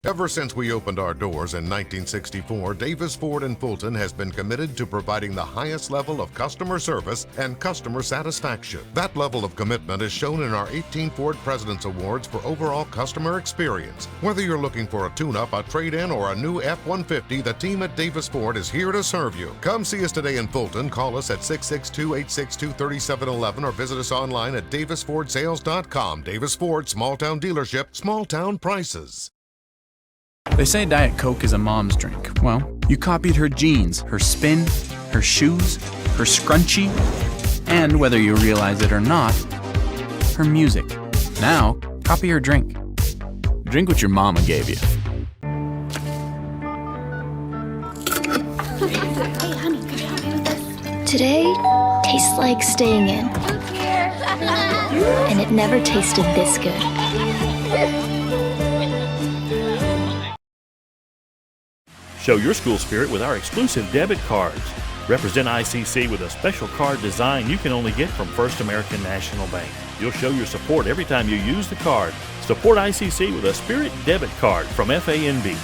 Ever since we opened our doors in 1964, Davis Ford in Fulton has been committed to providing the highest level of customer service and customer satisfaction. That level of commitment is shown in our 18 Ford President's Awards for overall customer experience. Whether you're looking for a tune-up, a trade-in, or a new F-150, the team at Davis Ford is here to serve you. Come see us today in Fulton. Call us at 662-862-3711 or visit us online at davisfordsales.com. Davis Ford, small-town dealership, small-town prices. They say Diet Coke is a mom's drink. Well, you copied her jeans, her spin, her shoes, her scrunchie, and whether you realize it or not, her music. Now, copy her drink. Drink what your mama gave you. Hey, honey, can I help you with this? Today tastes like staying in. And it never tasted this good. Show your school spirit with our exclusive debit cards. Represent ICC with a special card design you can only get from First American National Bank. You'll show your support every time you use the card. Support ICC with a Spirit debit card from FANB.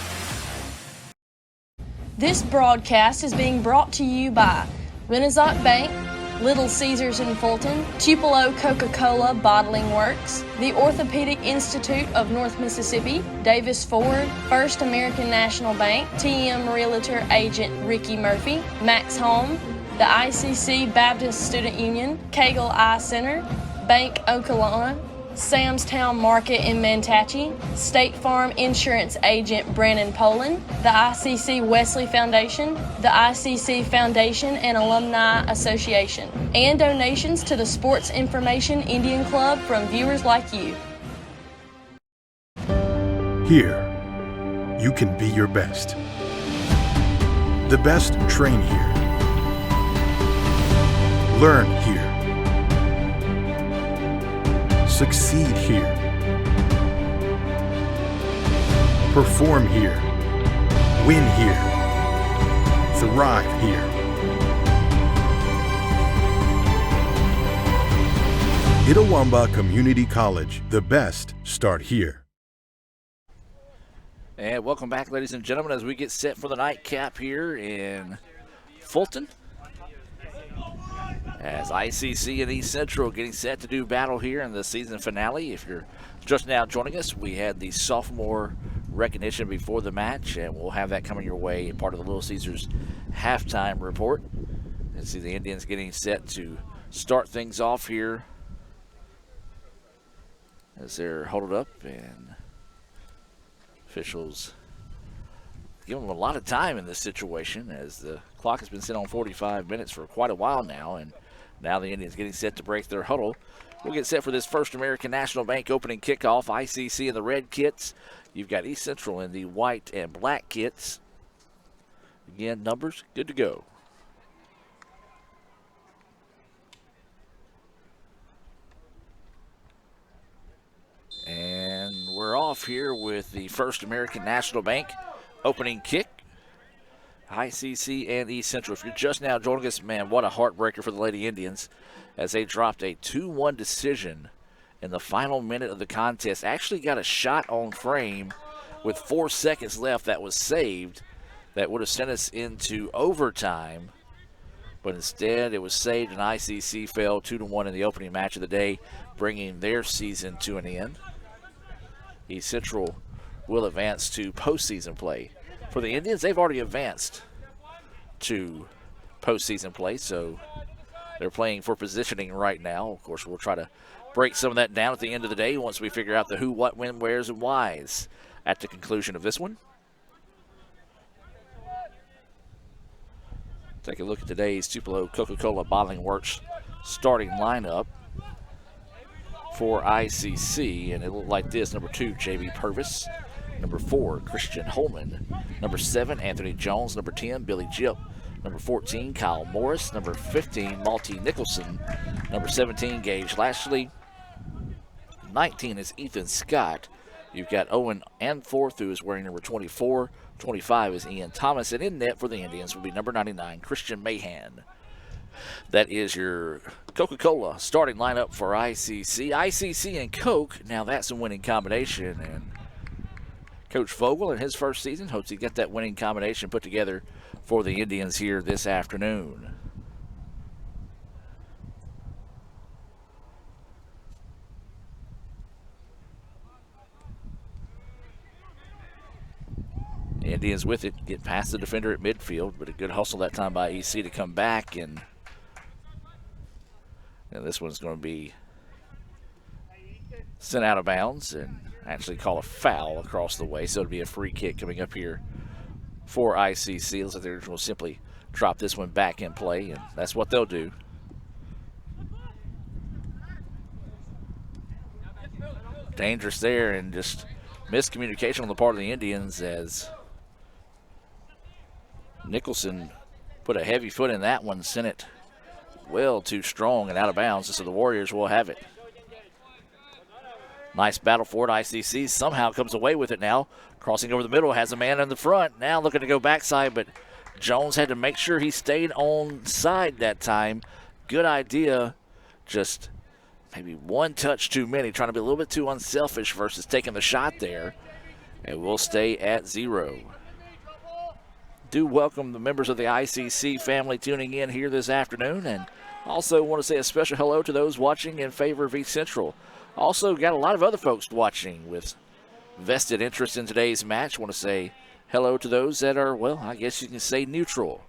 This broadcast is being brought to you by Renaissance Bank, Little Caesars in Fulton, Tupelo Coca-Cola Bottling Works, the Orthopedic Institute of North Mississippi, Davis Ford, First American National Bank, TM Realtor Agent Ricky Murphy, Max Home, the ICC Baptist Student Union, Cagle Eye Center, Bank Okolona, Sam's Town Market in Mantachie, State Farm Insurance Agent Brandon Poland, the ICC Wesley Foundation, the ICC Foundation and Alumni Association, and donations to the Sports Information Indian Club from viewers like you. Here, you can be your best. The best train here. Learn here. Succeed here. Perform here. Win here. Thrive here. Itawamba Community College. The best start here. And welcome back, ladies and gentlemen, as we get set for the nightcap here in Fulton. As ICC and East Central getting set to do battle here in the season finale. If you're just now joining us, we had the sophomore recognition before the match, and we'll have that coming your way, part of the Little Caesars halftime report. And see the Indians getting set to start things off here as they're huddled up, and officials give them a lot of time in this situation, as the clock has been set on 45 minutes for quite a while now, and now the Indians getting set to break their huddle. We'll get set for this First American National Bank opening kickoff. ICC in the red kits. You've got East Central in the white and black kits. Again, numbers good to go. And we're off here with the First American National Bank opening kick. ICC and East Central. If you're just now joining us, man, what a heartbreaker for the Lady Indians as they dropped a 2-1 decision in the final minute of the contest. Actually got a shot on frame with 4 seconds left that was saved. That would have sent us into overtime. But instead, it was saved, and ICC fell 2-1 in the opening match of the day, bringing their season to an end. East Central will advance to postseason play. For the Indians, they've already advanced to postseason play, so they're playing for positioning right now. Of course, we'll try to break some of that down at the end of the day once we figure out the who, what, when, wheres, and whys at the conclusion of this one. Take a look at today's Tupelo Coca-Cola Bottling Works starting lineup for ICC, and it looked like this. Number 2, J.B. Purvis. Number 4, Christian Holman. Number 7, Anthony Jones. Number 10, Billy Jipp. Number 14, Kyle Morris. Number 15, Malty Nicholson. Number 17, Gage Lashley. 19 is Ethan Scott. You've got Owen Anforth, who is wearing number 24. 25 is Ian Thomas. And in net for the Indians will be number 99, Christian Mahan. That is your Coca-Cola starting lineup for ICC. ICC and Coke, now that's a winning combination. And Coach Vogel in his first season hopes he get that winning combination put together for the Indians here this afternoon. Indians with it, get past the defender at midfield, but a good hustle that time by EC to come back, and this one's going to be sent out of bounds and actually call a foul across the way, so it'll be a free kick coming up here for ICC. Looks like they're going to simply drop this one back in play, and that's what they'll do. Dangerous there, and just miscommunication on the part of the Indians as Nicholson put a heavy foot in that one, sent it well too strong and out of bounds, so the Warriors will have it. Nice battle for it. ICC somehow comes away with it now. Crossing over the middle, has a man in the front. Now looking to go backside, but Jones had to make sure he stayed on side that time. Good idea. Just maybe one touch too many, trying to be a little bit too unselfish versus taking the shot there. And we'll stay at 0. Do welcome the members of the ICC family tuning in here this afternoon, and also want to say a special hello to those watching in favor of East Central. Also got a lot of other folks watching with vested interest in today's match. Want to say hello to those that are, well, I guess you can say neutral.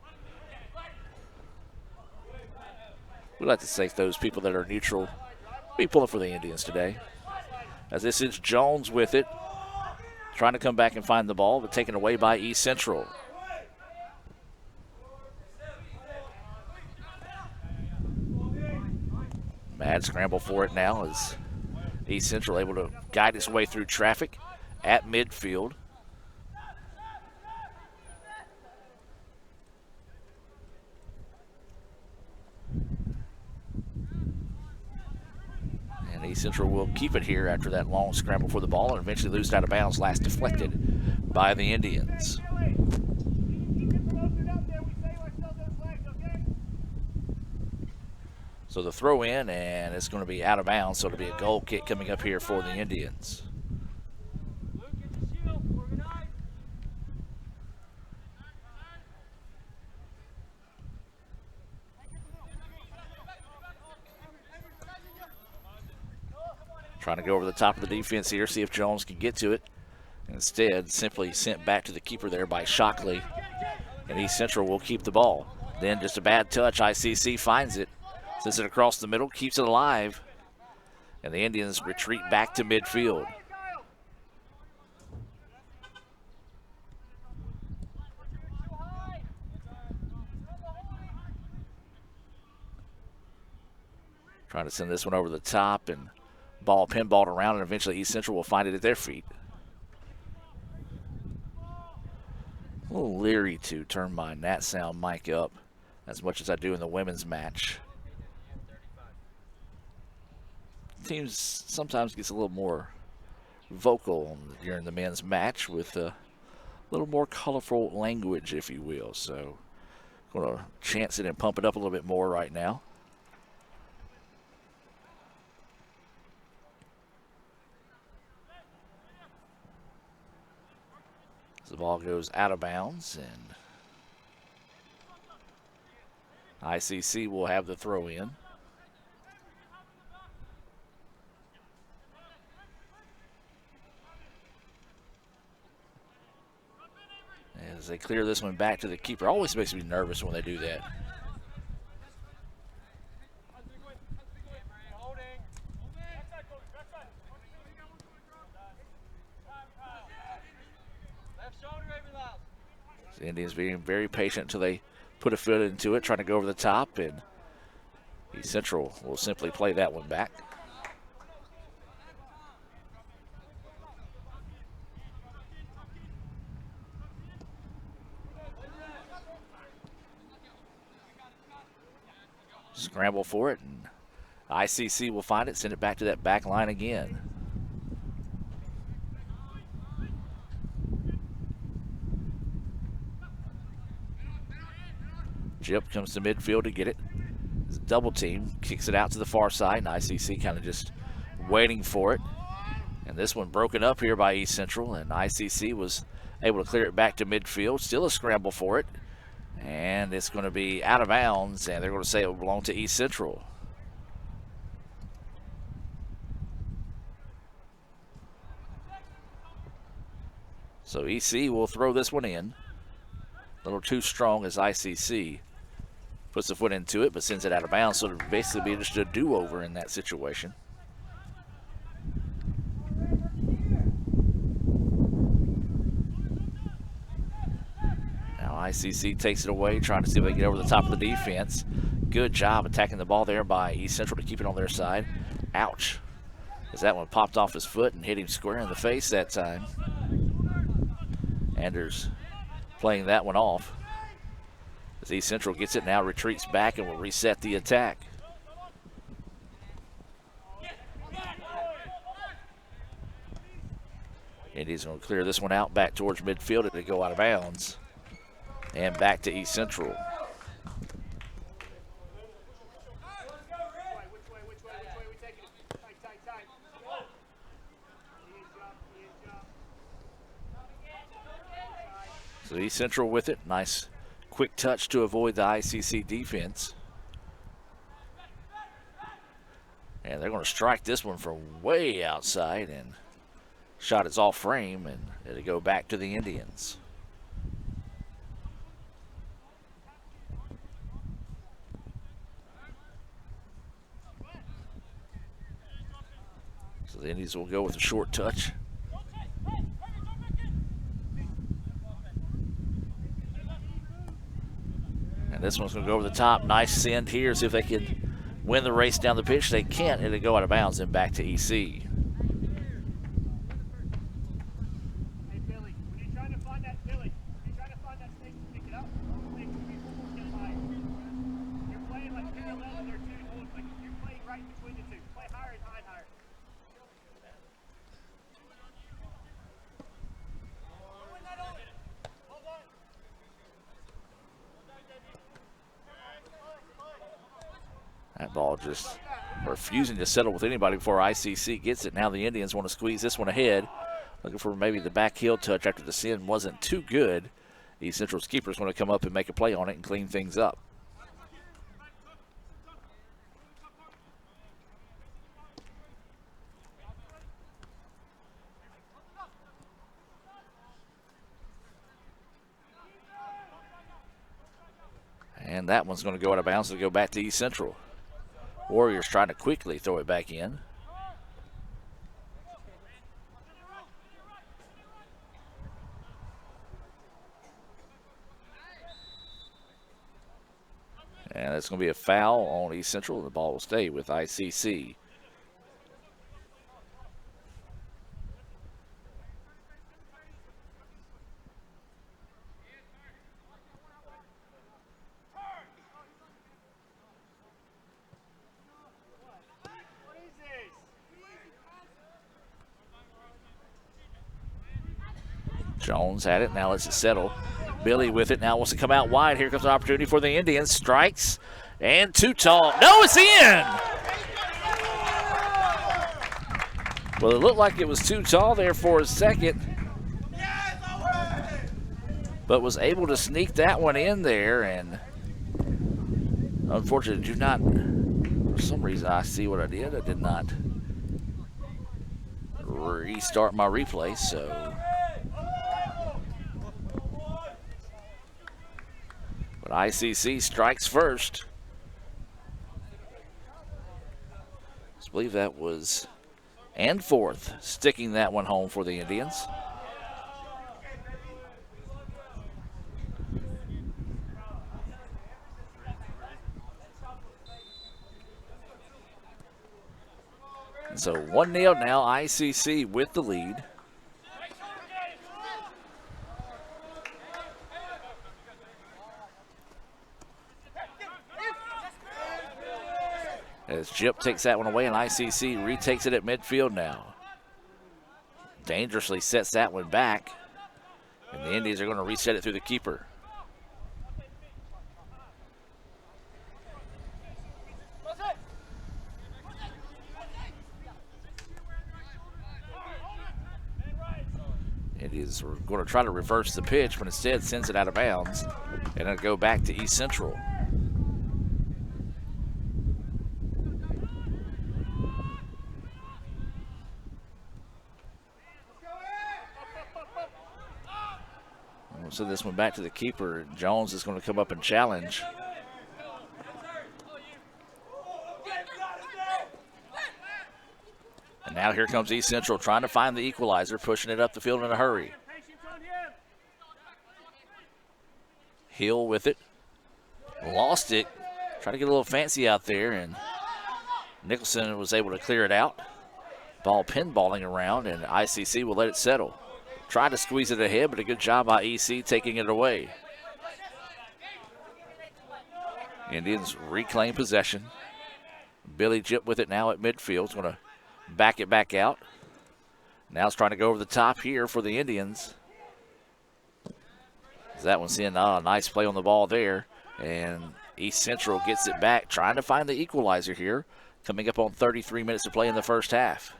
We'd like to thank those people that are neutral. Be pulling for the Indians today. As this is Jones with it, trying to come back and find the ball, but taken away by East Central. Mad scramble for it now as East Central able to guide its way through traffic at midfield. And East Central will keep it here after that long scramble for the ball and eventually lose it out of bounds, last deflected by the Indians. So the throw in, and it's going to be out of bounds, so it'll be a goal kick coming up here for the Indians. Trying to go over the top of the defense here, see if Jones can get to it. Instead, simply sent back to the keeper there by Shockley. And East Central will keep the ball. Then just a bad touch, ICC finds it. Sends it across the middle, keeps it alive. And the Indians retreat back to midfield. Trying to send this one over the top and ball pinballed around, and eventually East Central will find it at their feet. A little leery to turn my Nat Sound mic up as much as I do in the women's match. Teams sometimes gets a little more vocal during the men's match with a little more colorful language, if you will. So I'm going to chance it and pump it up a little bit more right now. The ball goes out of bounds, and ICC will have the throw in. As they clear this one back to the keeper. Always makes me nervous when they do that. The Indians being very patient until they put a foot into it, trying to go over the top, and East Central will simply play that one back. Scramble for it, and ICC will find it, send it back to that back line again. Jip comes to midfield to get it. It's a double team, kicks it out to the far side, and ICC kind of just waiting for it. And this one broken up here by East Central, and ICC was able to clear it back to midfield. Still a scramble for it. And it's going to be out of bounds, and they're going to say it will belong to East Central. So EC will throw this one in. A little too strong as ICC puts the foot into it, but sends it out of bounds. So it'll basically be just a do-over in that situation. Now ICC takes it away, trying to see if they can get over the top of the defense. Good job attacking the ball there by East Central to keep it on their side. Ouch. As that one popped off his foot and hit him square in the face that time. Anders playing that one off. As East Central gets it now, retreats back and will reset the attack. Indians going to clear this one out back towards midfield. It'll go out of bounds. And back to East Central. So East Central with it. Nice quick touch to avoid the ICC defense. And they're going to strike this one from way outside, and shot is off frame, and it'll go back to the Indians. So the Indians will go with a short touch. And this one's going to go over the top. Nice send here. See if they can win the race down the pitch. They can't. It'll go out of bounds and back to EC. That ball just refusing to settle with anybody before ICC gets it. Now the Indians want to squeeze this one ahead. Looking for maybe the back heel touch after the send wasn't too good. East Central's keeper's going to come up and make a play on it and clean things up. And that one's going to go out of bounds to go back to East Central. Warriors trying to quickly throw it back in. And it's going to be a foul on East Central. The ball will stay with ICC. Jones had it. Now lets it settle. Billy with it. Now wants to come out wide. Here comes an opportunity for the Indians. Strikes. And too tall. No, it's in! Well, it looked like it was too tall there for a second. But was able to sneak that one in there. And unfortunately, do not, for some reason, I see what I did. I did not restart my replay, so. But ICC strikes first. I believe that was and fourth, sticking that one home for the Indians. And so 1-0 now, ICC with the lead. As Jip takes that one away and ICC retakes it at midfield now. Dangerously sets that one back. And the Indians are going to reset it through the keeper. Indians were going to try to reverse the pitch, but instead sends it out of bounds, and it'll go back to East Central. We'll send this one back to the keeper. Jones is going to come up and challenge. And now here comes East Central trying to find the equalizer, pushing it up the field in a hurry. Hill with it. Lost it. Trying to get a little fancy out there, and Nicholson was able to clear it out. Ball pinballing around, and ICC will let it settle. Tried to squeeze it ahead, but a good job by EC taking it away. Indians reclaim possession. Billy Jip with it now at midfield. He's going to back it back out. Now it's trying to go over the top here for the Indians. That one's in. A nice play on the ball there. And East Central gets it back, trying to find the equalizer here. Coming up on 33 minutes to play in the first half.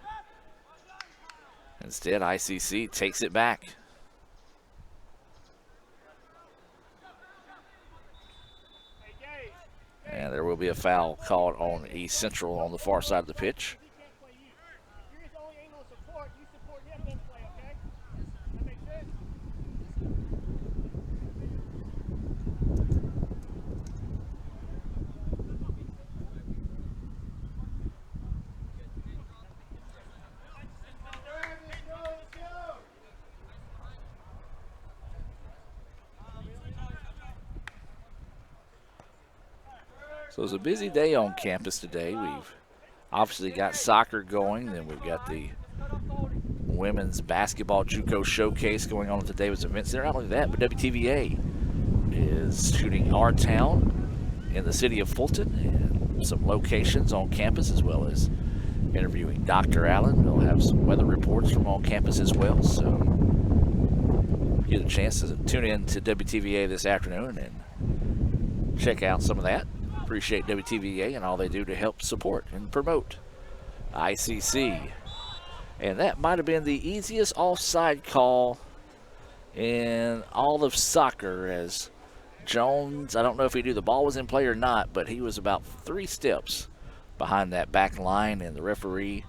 Instead, ICC takes it back. And there will be a foul called on East Central on the far side of the pitch. So it's a busy day on campus today. We've obviously got soccer going, then we've got the women's basketball JUCO showcase going on at the Davis Event Center. Not only that, but WTVA is shooting Our Town in the city of Fulton and some locations on campus, as well as interviewing Dr. Allen. We'll have some weather reports from on campus as well. So get a chance to tune in to WTVA this afternoon and check out some of that. Appreciate WTVA and all they do to help support and promote ICC. And that might have been the easiest offside call in all of soccer, as Jones, I don't know if he knew the ball was in play or not, but he was about 3 steps behind that back line, and the referee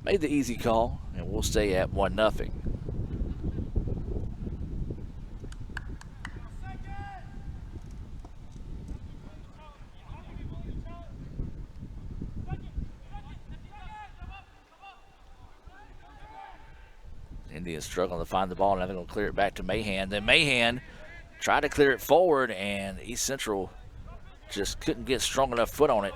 made the easy call, and we'll stay at 1-0. Indians struggling to find the ball. Now they're going to clear it back to Mahan. Then Mahan tried to clear it forward, and East Central just couldn't get strong enough foot on it.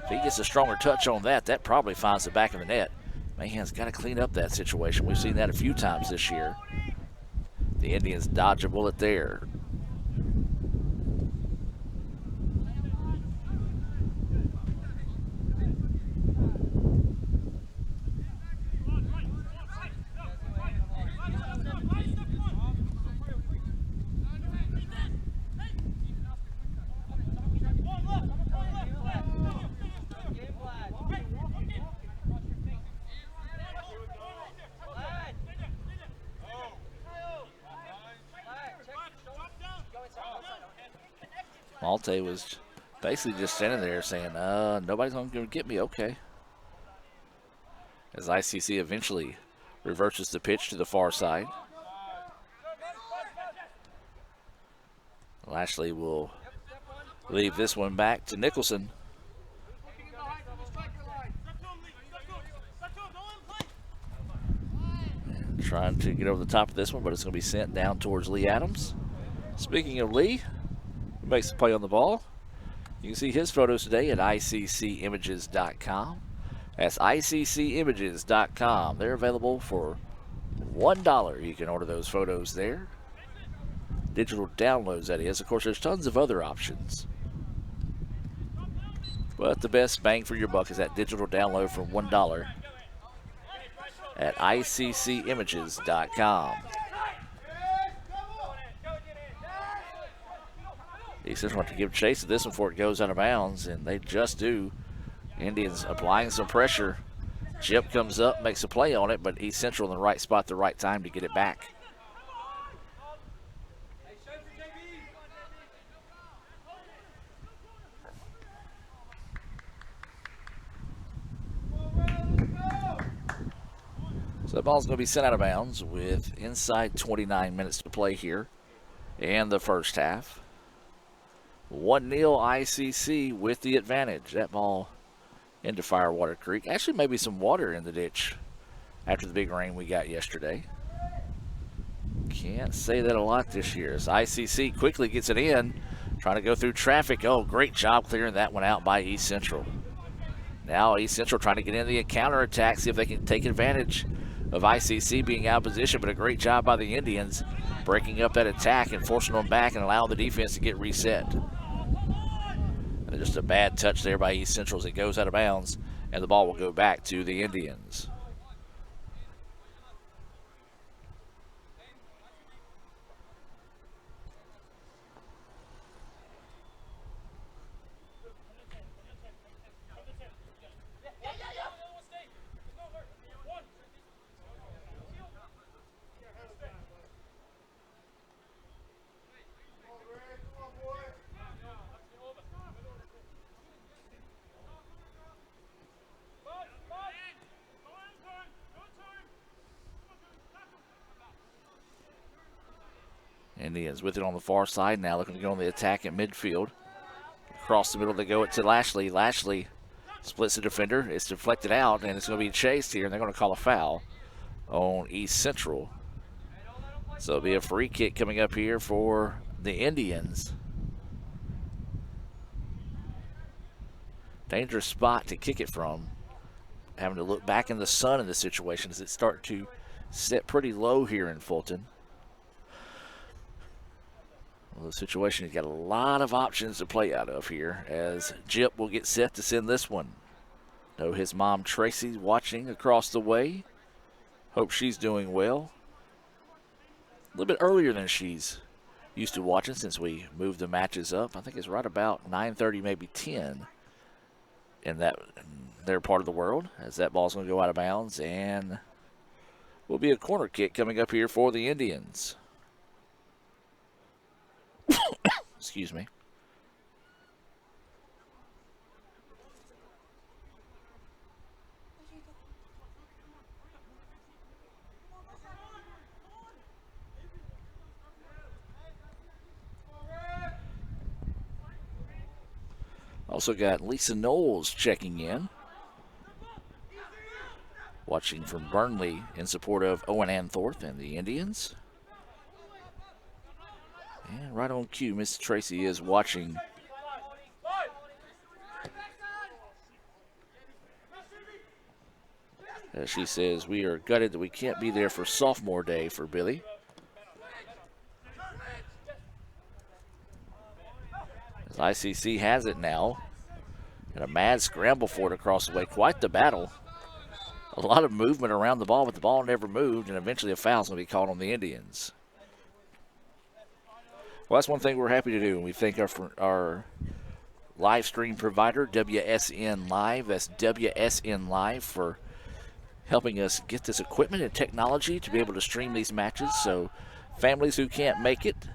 If he gets a stronger touch on that, that probably finds the back of the net. Mahan's got to clean up that situation. We've seen that a few times this year. The Indians dodge a bullet there. Malte was basically just standing there saying, nobody's going to get me, okay. As ICC eventually reverses the pitch to the far side. Lashley will leave this one back to Nicholson. And trying to get over the top of this one, but it's going to be sent down towards Lee Adams. Speaking of Lee, who makes the play on the ball, you can see his photos today at ICCimages.com. That's ICCimages.com. They're available for $1. You can order those photos there. Digital downloads, that is. Of course, there's tons of other options, but the best bang for your buck is that digital download for $1 at ICCimages.com. East Central want to give chase to this one before it goes out of bounds, and they just do. Indians applying some pressure. Chip comes up, makes a play on it, but East Central in the right spot, the right time to get it back. So the ball's going to be sent out of bounds with inside 29 minutes to play here in the first half. 1-0 ICC with the advantage. That ball into Firewater Creek. Actually, maybe some water in the ditch after the big rain we got yesterday. Can't say that a lot this year. As ICC quickly gets it in, trying to go through traffic. Oh, great job clearing that one out by East Central. Now East Central trying to get in the counterattack, see if they can take advantage of ICC being out of position, but a great job by the Indians breaking up that attack and forcing them back and allowing the defense to get reset. And just a bad touch there by East Central as it goes out of bounds, and the ball will go back to the Indians. Indians with it on the far side now, looking to go on the attack at midfield. Across the middle they go to Lashley. Lashley splits the defender. It's deflected out, and it's going to be chased here, and they're going to call a foul on East Central. So it'll be a free kick coming up here for the Indians. Dangerous spot to kick it from. Having to look back in the sun in this situation as it starts to set pretty low here in Fulton. Well, the situation, he's got a lot of options to play out of here as Jip will get set to send this one. Know his mom Tracy's watching across the way. Hope she's doing well. A little bit earlier than she's used to watching since we moved the matches up. I think it's right about 9:30, maybe 10 in their part of the world, as that ball's going to go out of bounds, and will be a corner kick coming up here for the Indians. Excuse me. Also got Lisa Knowles checking in. Watching from Burnley in support of Owen Anthorpe and the Indians. And right on cue, Miss Tracy is watching. As she says, we are gutted that we can't be there for sophomore day for Billy. As ICC has it now. And a mad scramble for it across the way. Quite the battle. A lot of movement around the ball, but the ball never moved, and eventually a foul's going to be called on the Indians. Well, that's one thing we're happy to do, and we thank our live stream provider, WSN Live. That's WSN Live for helping us get this equipment and technology to be able to stream these matches. So families who can't make it,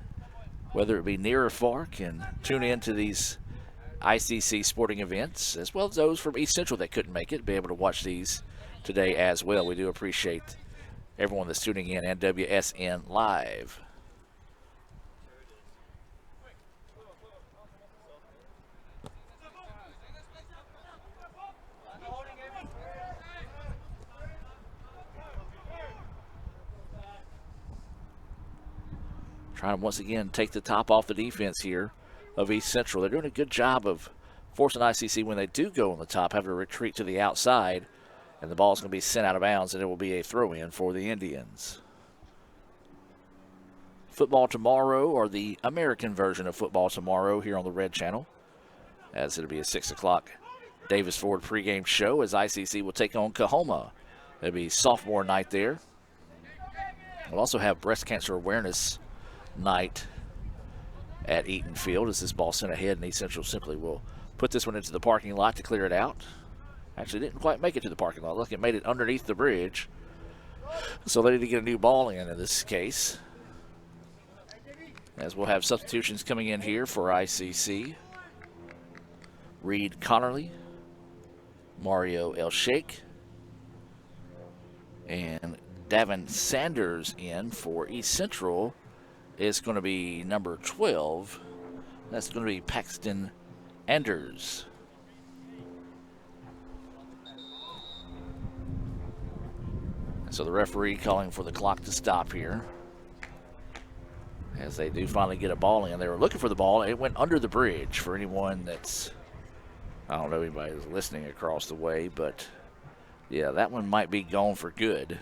whether it be near or far, can tune in to these ICC sporting events, as well as those from East Central that couldn't make it, be able to watch these today as well. We do appreciate everyone that's tuning in and WSN Live. Trying to once again take the top off the defense here of East Central. They're doing a good job of forcing ICC when they do go on the top, having to retreat to the outside, and the ball's going to be sent out of bounds, and it will be a throw-in for the Indians. Football tomorrow, or the American version of football tomorrow here on the Red Channel, as it'll be a 6 o'clock Davis Ford pregame show as ICC will take on Coahoma. It'll be sophomore night there. We'll also have breast cancer awareness night at Eaton Field as this ball sent ahead, and East Central simply will put this one into the parking lot to clear it out. Actually didn't quite make it to the parking lot. Look, it made it underneath the bridge. So they need to get a new ball in this case. As we'll have substitutions coming in here for ICC. Reed Connerly, Mario El Sheikh, and Davin Sanders in for East Central is going to be number 12. That's going to be Paxton Anders. So the referee calling for the clock to stop here, as they do finally get a ball in. They were looking for the ball. It went under the bridge for anyone that's, I don't know anybody who's listening across the way, but yeah, that one might be gone for good,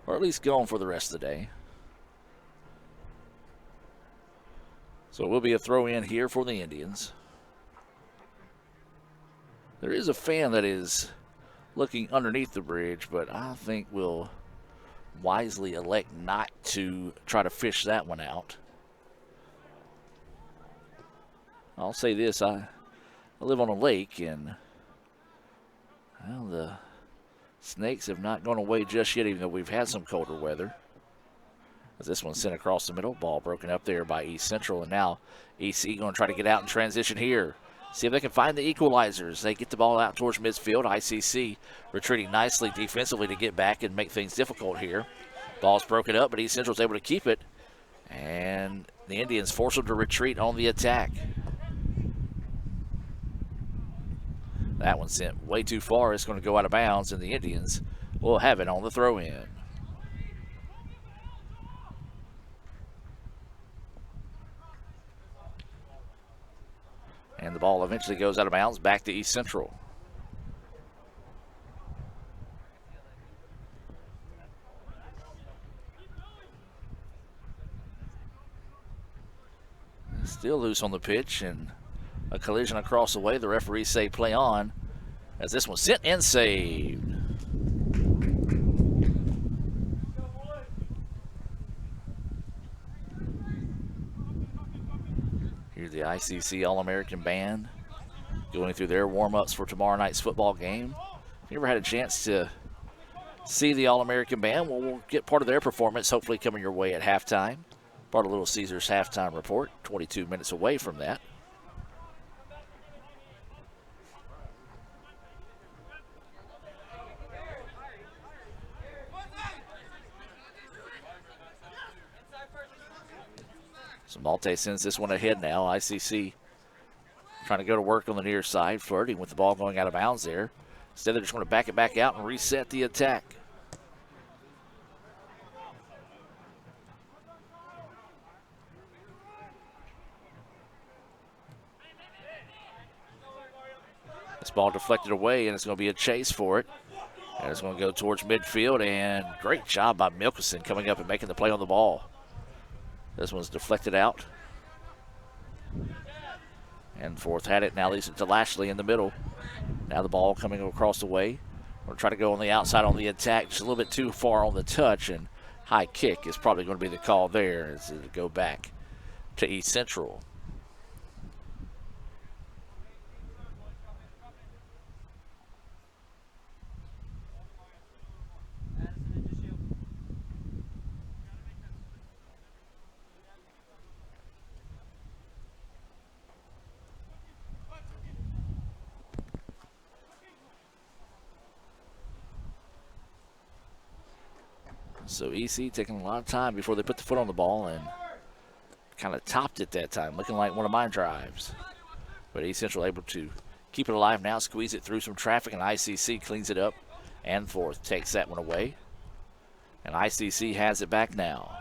or at least gone for the rest of the day. So it will be a throw in here for the Indians. There is a fan that is looking underneath the bridge, but I think we'll wisely elect not to try to fish that one out. I'll say this, I live on a lake, and well, the snakes have not gone away just yet, even though we've had some colder weather. As this one's sent across the middle, ball broken up there by East Central, and now EC going to try to get out in transition here. See if they can find the equalizers. They get the ball out towards midfield. ICC retreating nicely defensively to get back and make things difficult here. Ball's broken up, but East Central's able to keep it, and the Indians force them to retreat on the attack. That one sent way too far. It's going to go out of bounds, and the Indians will have it on the throw-in. And the ball eventually goes out of bounds back to East Central. Still loose on the pitch, and a collision across the way. The referees say play on, as this one's sent and saved. Here's the ICC All-American Band going through their warm-ups for tomorrow night's football game. If you ever had a chance to see the All-American Band, well, we'll get part of their performance hopefully coming your way at halftime. Part of Little Caesars halftime report, 22 minutes away from that. So Malte sends this one ahead now. ICC trying to go to work on the near side, flirting with the ball going out of bounds there. Instead, they're just going to back it back out and reset the attack. This ball deflected away, and it's going to be a chase for it. And it's going to go towards midfield, and great job by Milkison coming up and making the play on the ball. This one's deflected out. And Fourth had it, now leaves it to Lashley in the middle. Now the ball coming across the way. We're trying to go on the outside on the attack, just a little bit too far on the touch, and high kick is probably going to be the call there as it go back to East Central. So EC taking a lot of time before they put the foot on the ball, and kind of topped it that time, looking like one of my drives. But East Central able to keep it alive now, squeeze it through some traffic, and ICC cleans it up. And Fourth takes that one away. And ICC has it back now.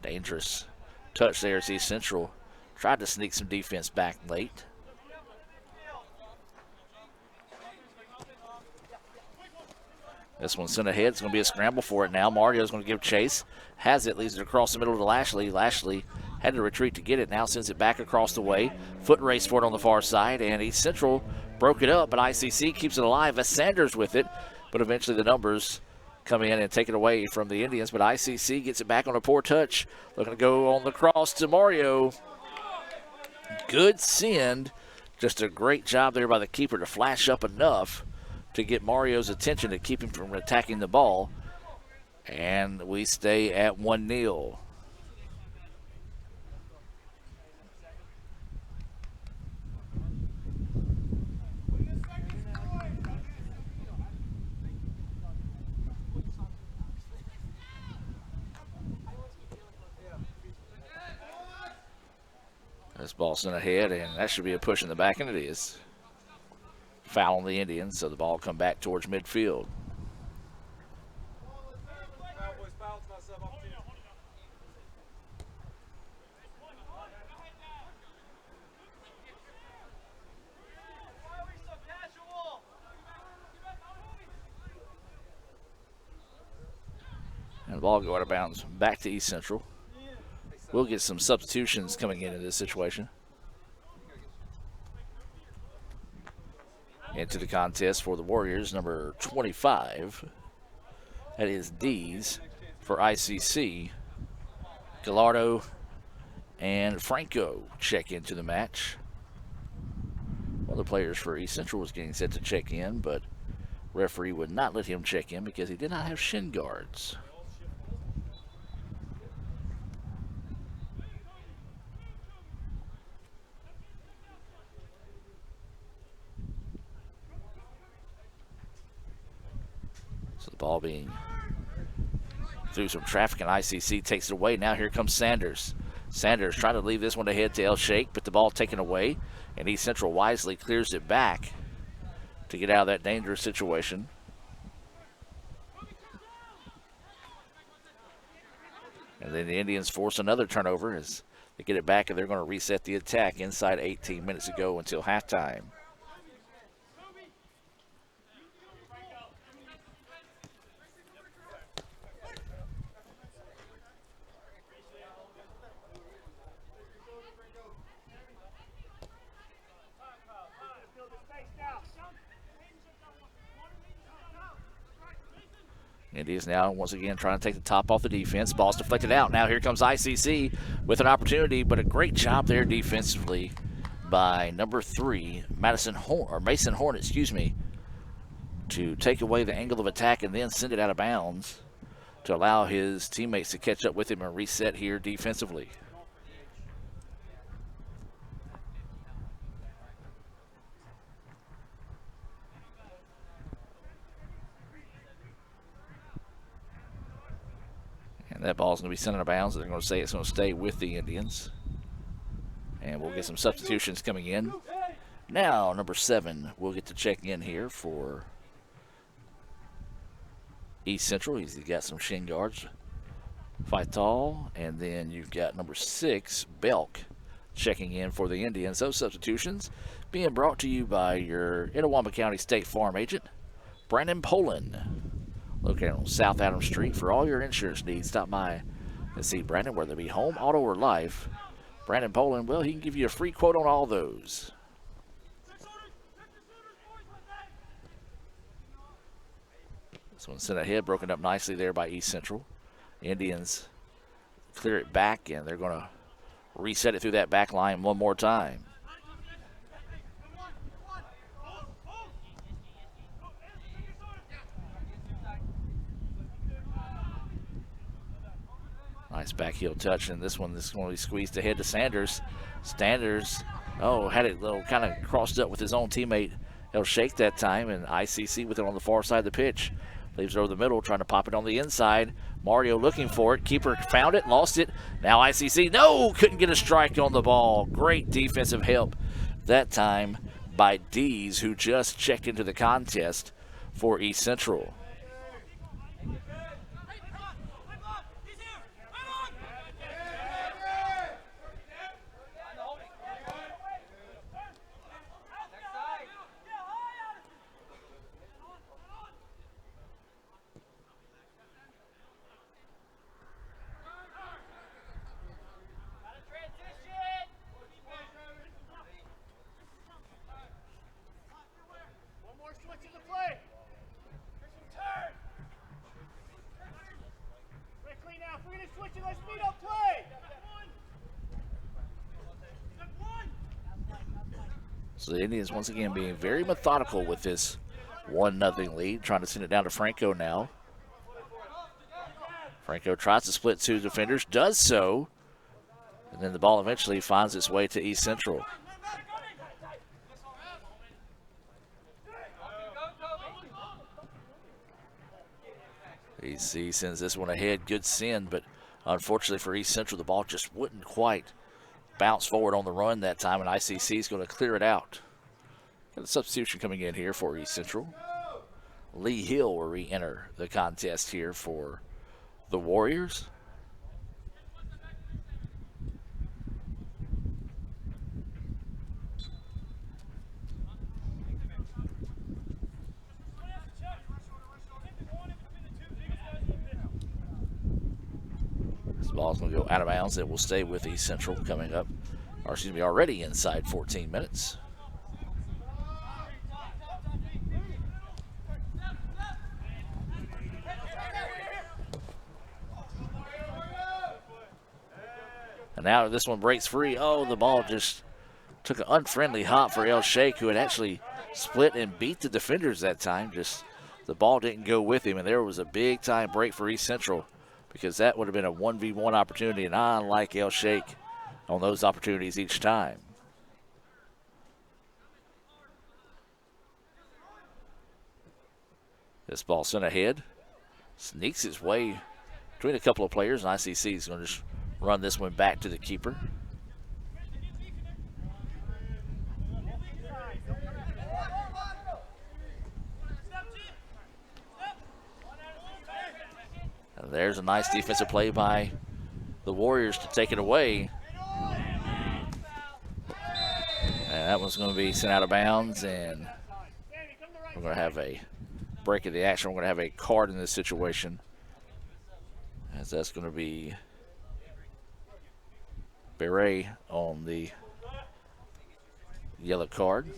Dangerous touch there as East Central tried to sneak some defense back late. This one's sent ahead. It's going to be a scramble for it now. Mario's going to give chase. Has it, leaves it across the middle to Lashley. Lashley had to retreat to get it. Now sends it back across the way. Foot race for it on the far side, and East Central broke it up, but ICC keeps it alive as Sanders with it. But eventually the numbers come in and take it away from the Indians, but ICC gets it back on a poor touch. Looking to go on the cross to Mario. Good send. Just a great job there by the keeper to flash up enough to get Mario's attention to keep him from attacking the ball. And we stay at 1-0. This ball sent ahead, and that should be a push in the back, and it is. Foul on the Indians, so the ball come back towards midfield. And the ball go out of bounds back to East Central. We'll get some substitutions coming into this situation. Into the contest for the Warriors, number 25. That is Dees for ICC. Gallardo and Franco check into the match. One of the players for East Central was getting set to check in, but referee would not let him check in because he did not have shin guards. So the ball being through some traffic, and ICC takes it away. Now here comes Sanders. Sanders trying to leave this one ahead to El Sheikh, but the ball taken away, and East Central wisely clears it back to get out of that dangerous situation. And then the Indians force another turnover as they get it back, and they're going to reset the attack inside 18 minutes to go until halftime. Indians now once again trying to take the top off the defense. Ball's deflected out. Now here comes ICC with an opportunity, but a great job there defensively by number 3, Mason Horn, to take away the angle of attack and then send it out of bounds to allow his teammates to catch up with him and reset here defensively. And that ball's going to be sent out of bounds. They're going to say it's going to stay with the Indians. And we'll get some substitutions coming in. Now, number 7 will get to check in here for East Central. He's got some shin guards. Faital. And then you've got number 6, Belk, checking in for the Indians. Those substitutions being brought to you by your Itawamba County State Farm agent, Brandon Poland, located on South Adams Street. For all your insurance needs, stop by and see Brandon, whether it be home, auto, or life. Brandon Poland, well, he can give you a free quote on all those. This one sent ahead, broken up nicely there by East Central. Indians clear it back, and they're going to reset it through that back line one more time. Nice back heel touch, and this is going to be squeezed ahead to Sanders. Sanders, had it little kind of crossed up with his own teammate El Sheikh that time, and ICC with it on the far side of the pitch. Leaves it over the middle, trying to pop it on the inside. Mario looking for it. Keeper found it, lost it. Now ICC, couldn't get a strike on the ball. Great defensive help that time by Dees, who just checked into the contest for East Central. So the Indians once again being very methodical with this 1-0 lead, trying to send it down to Franco now. Franco tries to split 2 defenders, does so, and then the ball eventually finds its way to East Central. EC sends this one ahead, good send, but unfortunately for East Central, the ball just wouldn't quite bounce forward on the run that time, and ICC is going to clear it out. Got a substitution coming in here for East Central. Lee Hill will re-enter the contest here for the Warriors. This ball's going to go out of bounds. It will stay with East Central coming up, or excuse me, already inside 14 minutes. And now this one breaks free. Oh, the ball just took an unfriendly hop for El Sheikh, who had actually split and beat the defenders that time. Just the ball didn't go with him, and there was a big time break for East Central, because that would have been a 1v1 opportunity, and I like El Sheikh on those opportunities each time. This ball sent ahead, sneaks its way between a couple of players, and ICC is going to just run this one back to the keeper. And there's a nice defensive play by the Warriors to take it away. And that one's going to be sent out of bounds, and we're going to have a break of the action. We're going to have a card in this situation, as that's going to be Beret on the yellow card.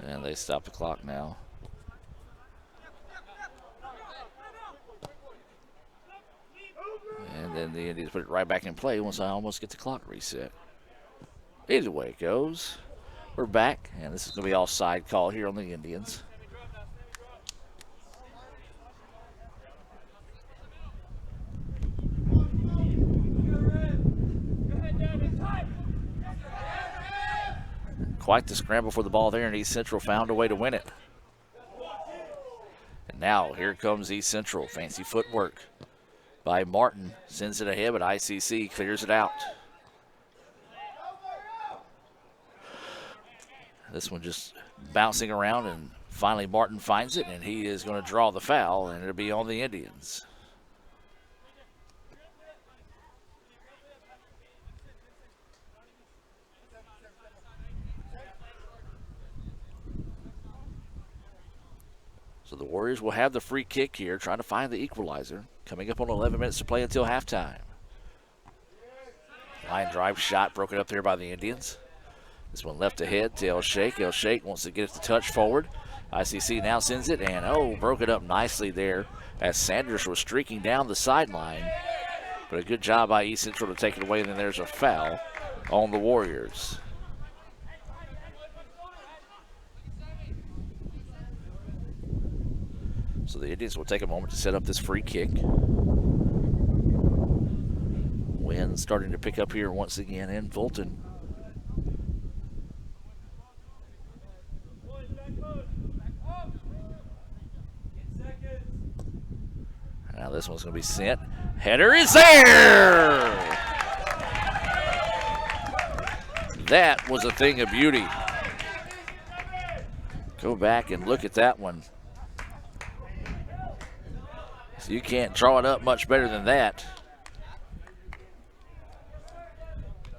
And they stop the clock now. And then the Indians put it right back in play once I almost get the clock reset. Either way it goes, we're back, and this is going to be offside call here on the Indians. Quite the scramble for the ball there, and East Central found a way to win it. And now here comes East Central. Fancy footwork by Martin. Sends it ahead, but ICC clears it out. This one just bouncing around, and finally Martin finds it, and he is going to draw the foul, and it'll be on the Indians. So the Warriors will have the free kick here, trying to find the equalizer. Coming up on 11 minutes to play until halftime. Line drive shot broken up there by the Indians. This one left ahead to El Sheikh. El Sheikh wants to get it to touch forward. ICC now sends it, and broke it up nicely there as Sanders was streaking down the sideline. But a good job by East Central to take it away, and then there's a foul on the Warriors. So the Indians will take a moment to set up this free kick. Wind starting to pick up here once again in Fulton. Now this one's going to be sent. Header is there! That was a thing of beauty. Go back and look at that one. So you can't draw it up much better than that.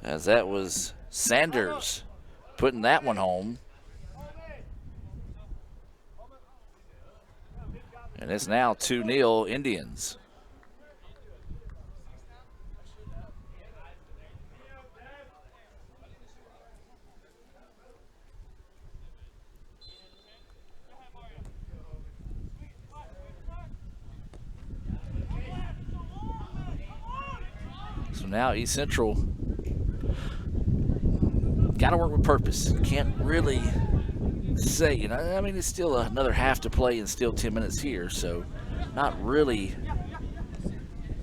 As that was Sanders putting that one home. And it's now 2-0 Indians. So now East Central got to work with purpose. Can't really say, it's still another half to play and still 10 minutes here, so not really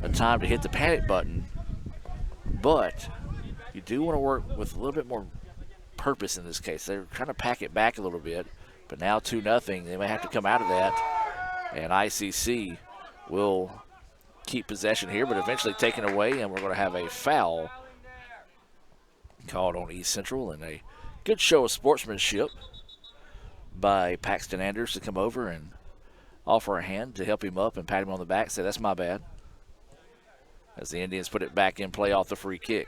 a time to hit the panic button, but you do want to work with a little bit more purpose in this case. They're trying to pack it back a little bit, but now 2-0. They may have to come out of that, and ICC will keep possession here, but eventually taken away, and we're going to have a foul called on East Central, and a good show of sportsmanship by Paxton Anders to come over and offer a hand to help him up and pat him on the back, say, that's my bad, as the Indians put it back in play off the free kick.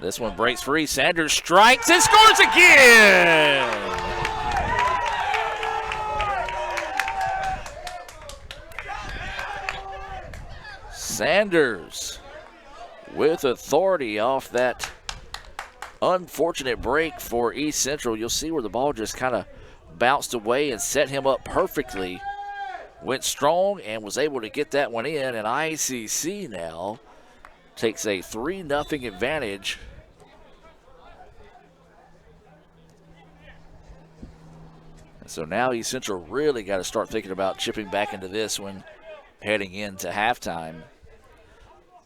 This one breaks free. Sanders strikes and scores again! Sanders with authority off that unfortunate break for East Central. You'll see where the ball just kind of bounced away and set him up perfectly. Went strong and was able to get that one in, and ICC now takes a 3-0 advantage. So now East Central really got to start thinking about chipping back into this one heading into halftime,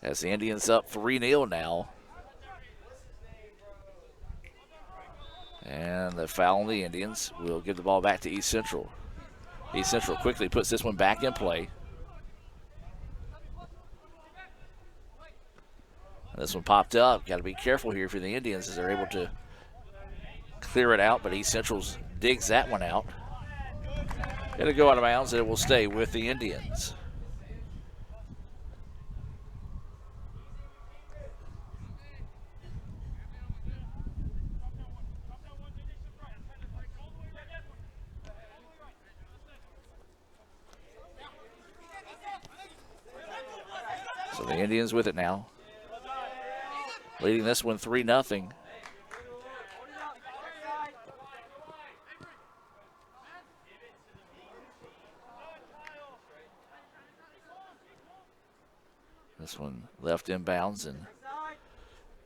as the Indians up 3-0 now. And the foul on the Indians will give the ball back to East Central. East Central quickly puts this one back in play. This one popped up. Got to be careful here for the Indians as they're able to clear it out, but East Central digs that one out. It'll go out of bounds, and it will stay with the Indians. So the Indians with it now, leading this one 3-0. This one left inbounds, and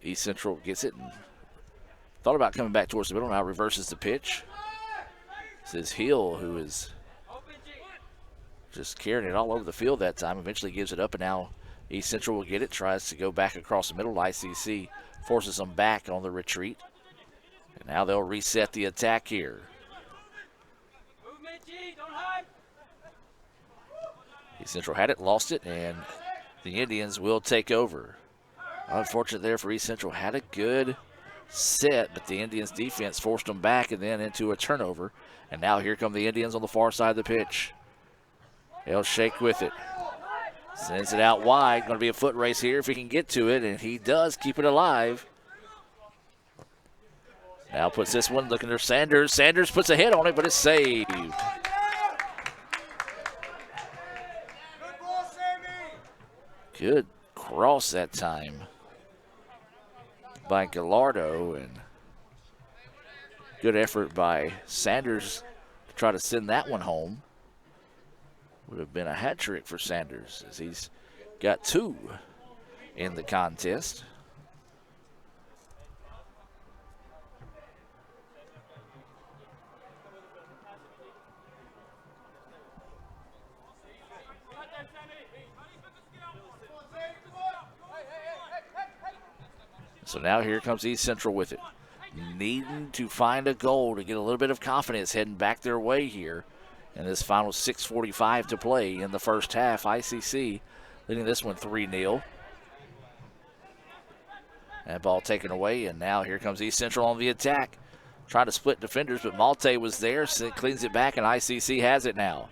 East Central gets it and thought about coming back towards the middle. Now reverses the pitch. This is Hill, who is just carrying it all over the field that time. Eventually gives it up, and now East Central will get it. Tries to go back across the middle. ICC forces them back on the retreat. And now they'll reset the attack here. East Central had it, lost it, and the Indians will take over. Unfortunate there for East Central. Had a good set, but the Indians defense forced them back and then into a turnover. And now here come the Indians on the far side of the pitch. They'll shake with it. Sends it out wide. Going to be a foot race here if he can get to it, and he does keep it alive. Now puts this one, looking for Sanders. Sanders puts a hit on it, but it's saved. Good cross that time by Gallardo, and good effort by Sanders to try to send that one home. Would have been a hat trick for Sanders, as he's got 2 in the contest. So now here comes East Central with it. Needing to find a goal to get a little bit of confidence heading back their way here. And this final 6:45 to play in the first half. ICC leading this one 3-0. That ball taken away, and now here comes East Central on the attack. Trying to split defenders, but Malte was there, so it cleans it back, and ICC has it now.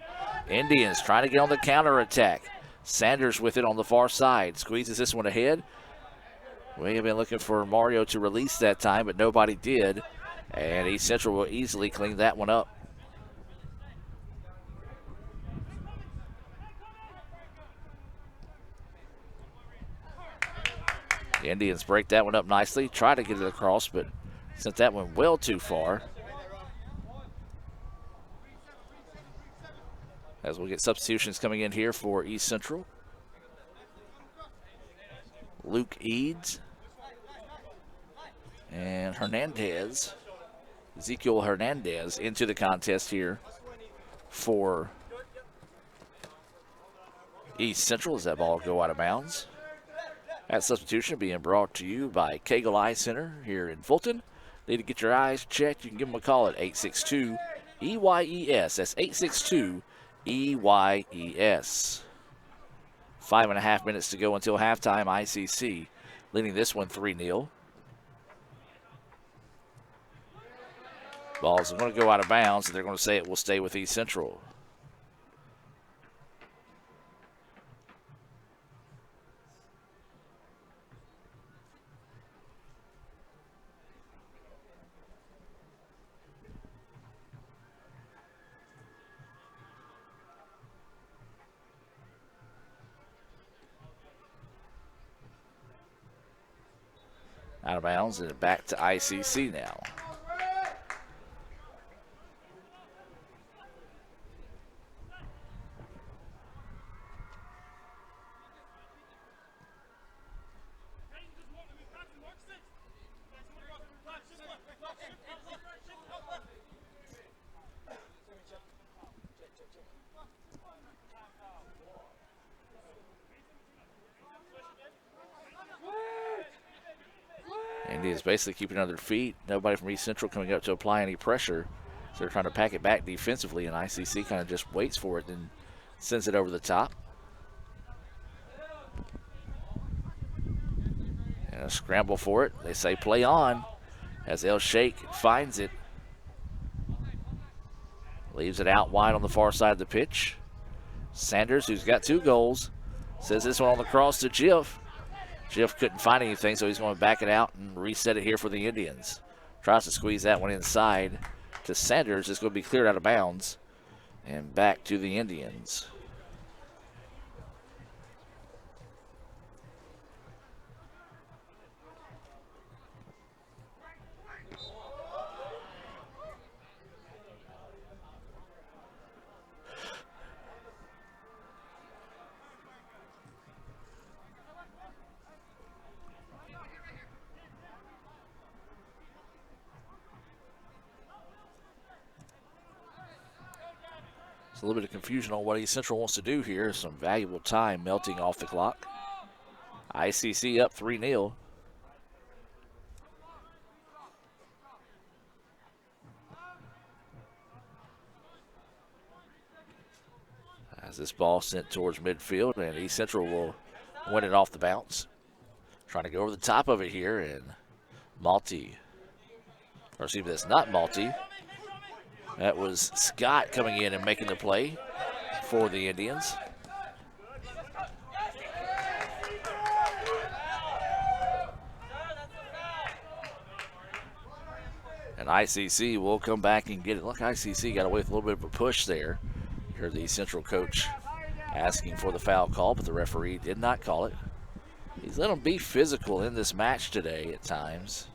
Indians trying to get on the counter attack. Sanders with it on the far side. Squeezes this one ahead. We have been looking for Mario to release that time, but nobody did. And East Central will easily clean that one up. The Indians break that one up nicely. Try to get it across, but sent that one well too far. As we'll get substitutions coming in here for East Central. Luke Eads and Hernandez, Ezekiel Hernandez, into the contest here for East Central as that ball will go out of bounds. That substitution being brought to you by Cagle Eye Center here in Fulton. Need to get your eyes checked. You can give them a call at 862-EYES. That's 862-EYES. 5.5 minutes to go until halftime. ICC leading this one 3-0. Ball's going to go out of bounds, and they're going to say it will stay with East Central. Out of bounds and back to ICC now. Indians basically keeping it on their feet. Nobody from East Central coming up to apply any pressure. So they're trying to pack it back defensively, and ICC kind of just waits for it and sends it over the top. And a scramble for it. They say play on as El Sheikh finds it. Leaves it out wide on the far side of the pitch. Sanders, who's got 2 goals, says this one on the cross to Jiff. Jiff couldn't find anything, so he's going to back it out and reset it here for the Indians. Tries to squeeze that one inside to Sanders. It's going to be cleared out of bounds and back to the Indians. A little bit of confusion on what East Central wants to do here. Some valuable time melting off the clock. ICC up 3-0. As this ball sent towards midfield, and East Central will win it off the bounce. Trying to go over the top of it here, and Malty, or excuse me, that's not Malty. That was Scott coming in and making the play for the Indians. And ICC will come back and get it. Look, ICC got away with a little bit of a push there. You heard the Central coach asking for the foul call, but the referee did not call it. He's let them be physical in this match today at times.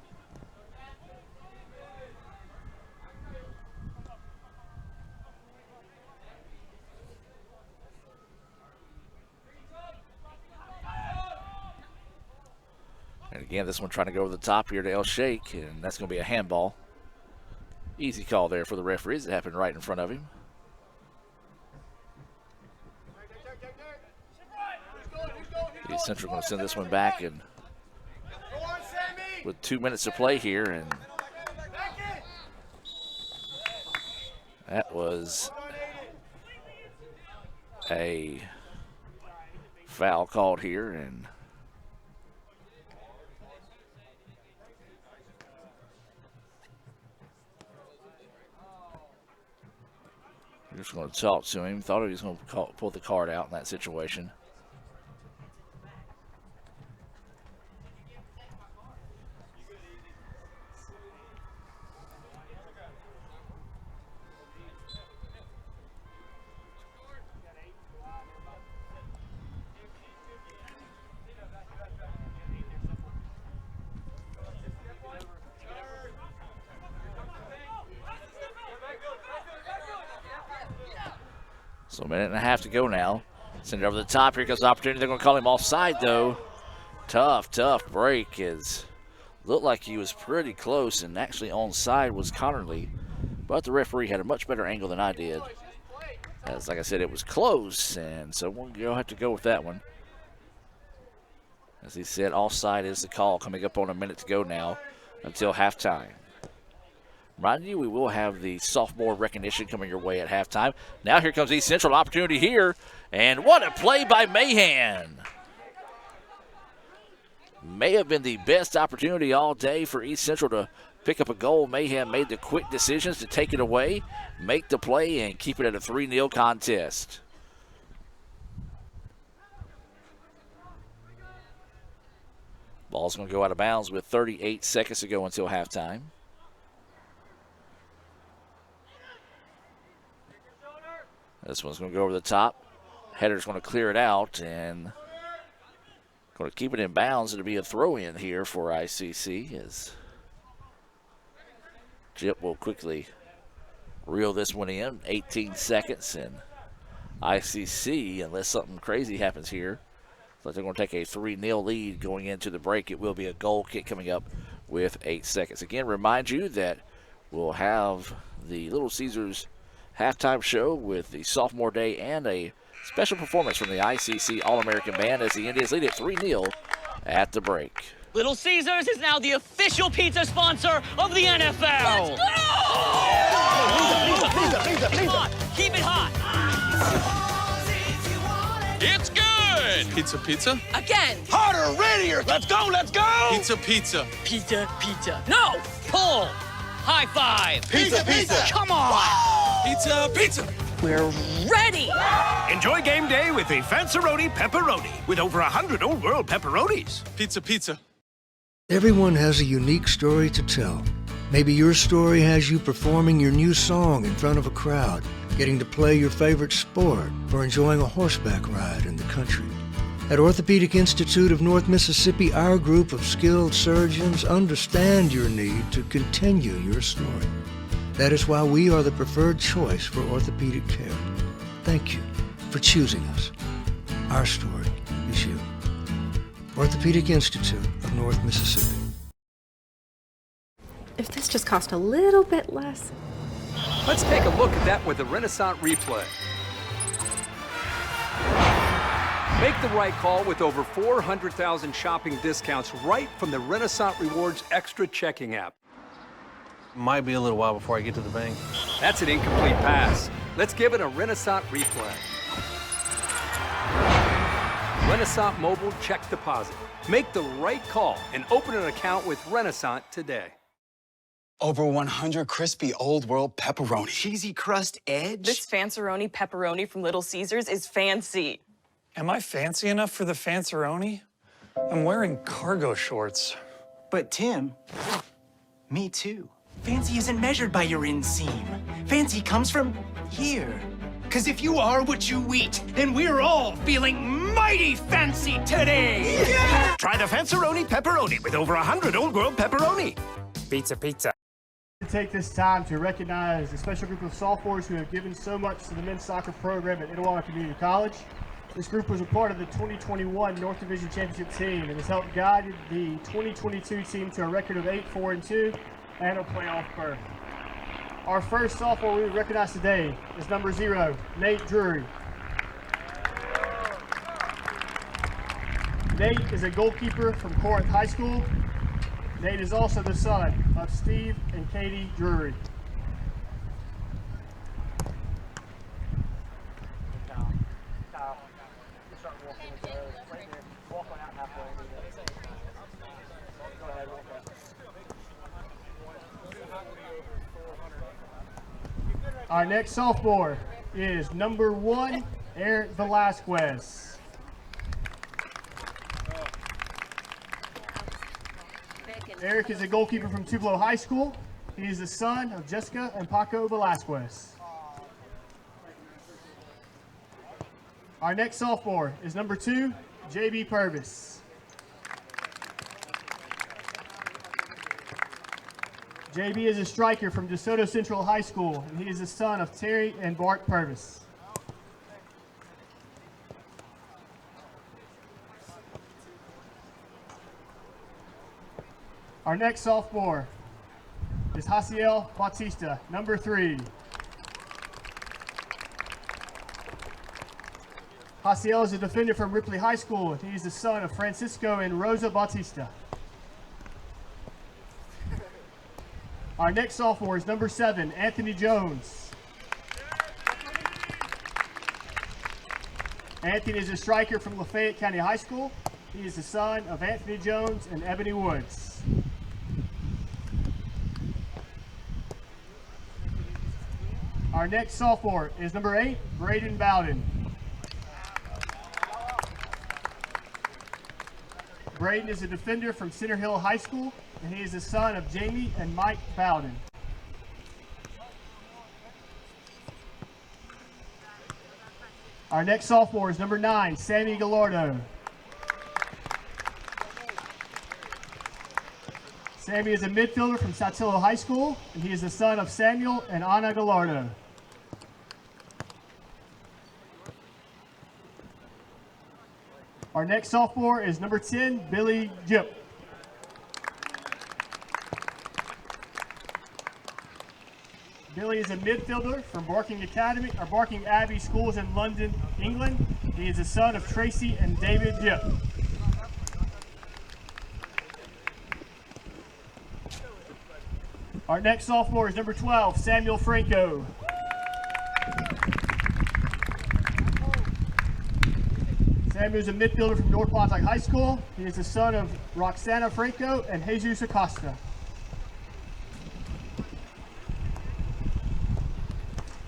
And again, this one trying to go over the top here to El Sheikh, and that's going to be a handball. Easy call there for the referees. It happened right in front of him. The Central going to send this one back, and with 2 minutes to play here, and that was a foul called here, and just going to talk to him. Thought he was going to pull the card out in that situation. So a minute and a half to go now. Send it over the top. Here comes the opportunity. They're going to call him offside, though. Tough break. Looked like he was pretty close, and actually onside was Connerly. But the referee had a much better angle than I did. As like I said, it was close, and so we'll have to go with that one. As he said, offside is the call, coming up on a minute to go now until halftime. Remind you, we will have the sophomore recognition coming your way at halftime. Now here comes East Central, opportunity here, and what a play by Mahan. May have been the best opportunity all day for East Central to pick up a goal. Mahan made the quick decisions to take it away, make the play, and keep it at a 3-0 contest. Ball's going to go out of bounds with 38 seconds to go until halftime. This one's going to go over the top. Header's going to clear it out and going to keep it in bounds. It'll be a throw-in here for ICC as Chip will quickly reel this one in. 18 seconds, and ICC, unless something crazy happens here, looks like they're going to take a 3-0 lead going into the break. It will be a goal kick coming up with 8 seconds. Again, remind you that we'll have the Little Caesars halftime show with the sophomore day and a special performance from the ICC All-American Band as the Indians lead at 3-0 at the break. Little Caesars is now the official pizza sponsor of the NFL. Let's go! Pizza. Keep it hot. It's good. Pizza. Again. Harder, readier. Let's go. Pizza. Pizza. No, pull. High five. Pizza. Come on. Pizza. We're ready. Enjoy game day with a Fanceroni Pepperoni with over 100 Old World pepperonis. Pizza. Everyone has a unique story to tell. Maybe your story has you performing your new song in front of a crowd, getting to play your favorite sport, or enjoying a horseback ride in the country. At Orthopedic Institute of North Mississippi, our group of skilled surgeons understand your need to continue your story. That is why we are the preferred choice for orthopedic care. Thank you for choosing us. Our story is you. Orthopedic Institute of North Mississippi. If this just cost a little bit less. Let's take a look at that with the Renaissance replay. Make the right call with over 400,000 shopping discounts right from the Renaissance Rewards Extra checking app. Might be a little while before I get to the bank. That's an incomplete pass. Let's give it a Renaissance replay. Renaissance Mobile Check Deposit. Make the right call and open an account with Renaissance today. Over 100 crispy Old World pepperoni. Cheesy crust edge. This Fanceroni pepperoni from Little Caesars is fancy. Am I fancy enough for the Fanceroni? I'm wearing cargo shorts. But Tim, me too. Fancy isn't measured by your inseam. Fancy comes from here. Cause if you are what you eat, then we're all feeling mighty fancy today. Yeah! Try the Fanceroni pepperoni with over 100 Old World pepperoni. Pizza. To take this time to recognize a special group of sophomores who have given so much to the men's soccer program at Itawamba Community College. This group was a part of the 2021 North Division Championship team and has helped guide the 2022 team to a record of 8-4-2 and a playoff berth. Our first sophomore we recognize today is number 0, Nate Drury. Nate is a goalkeeper from Corinth High School. Nate is also the son of Steve and Katie Drury. Our next sophomore is number 1, Eric Velasquez. Eric is a goalkeeper from Tupelo High School. He is the son of Jessica and Paco Velasquez. Our next sophomore is number 2, JB Purvis. JB is a striker from DeSoto Central High School, and he is the son of Terry and Bart Purvis. Our next sophomore is Hasiel Bautista, number 3. Jaciel is a defender from Ripley High School. He is the son of Francisco and Rosa Bautista. Our next sophomore is number 7, Anthony Jones. Anthony is a striker from Lafayette County High School. He is the son of Anthony Jones and Ebony Woods. Our next sophomore is number 8, Braden Bowden. Braden is a defender from Center Hill High School, and he is the son of Jamie and Mike Bowden. Our next sophomore is number 9, Sammy Gallardo. Sammy is a midfielder from Saltillo High School, and he is the son of Samuel and Anna Gallardo. Our next sophomore is number 10, Billy Jip. Billy is a midfielder from Barking Abbey Schools in London, England. He is the son of Tracy and David Jip. Our next sophomore is number 12, Samuel Franco. Samuel is a midfielder from North Pontotoc High School. He is the son of Roxana Franco and Jesus Acosta.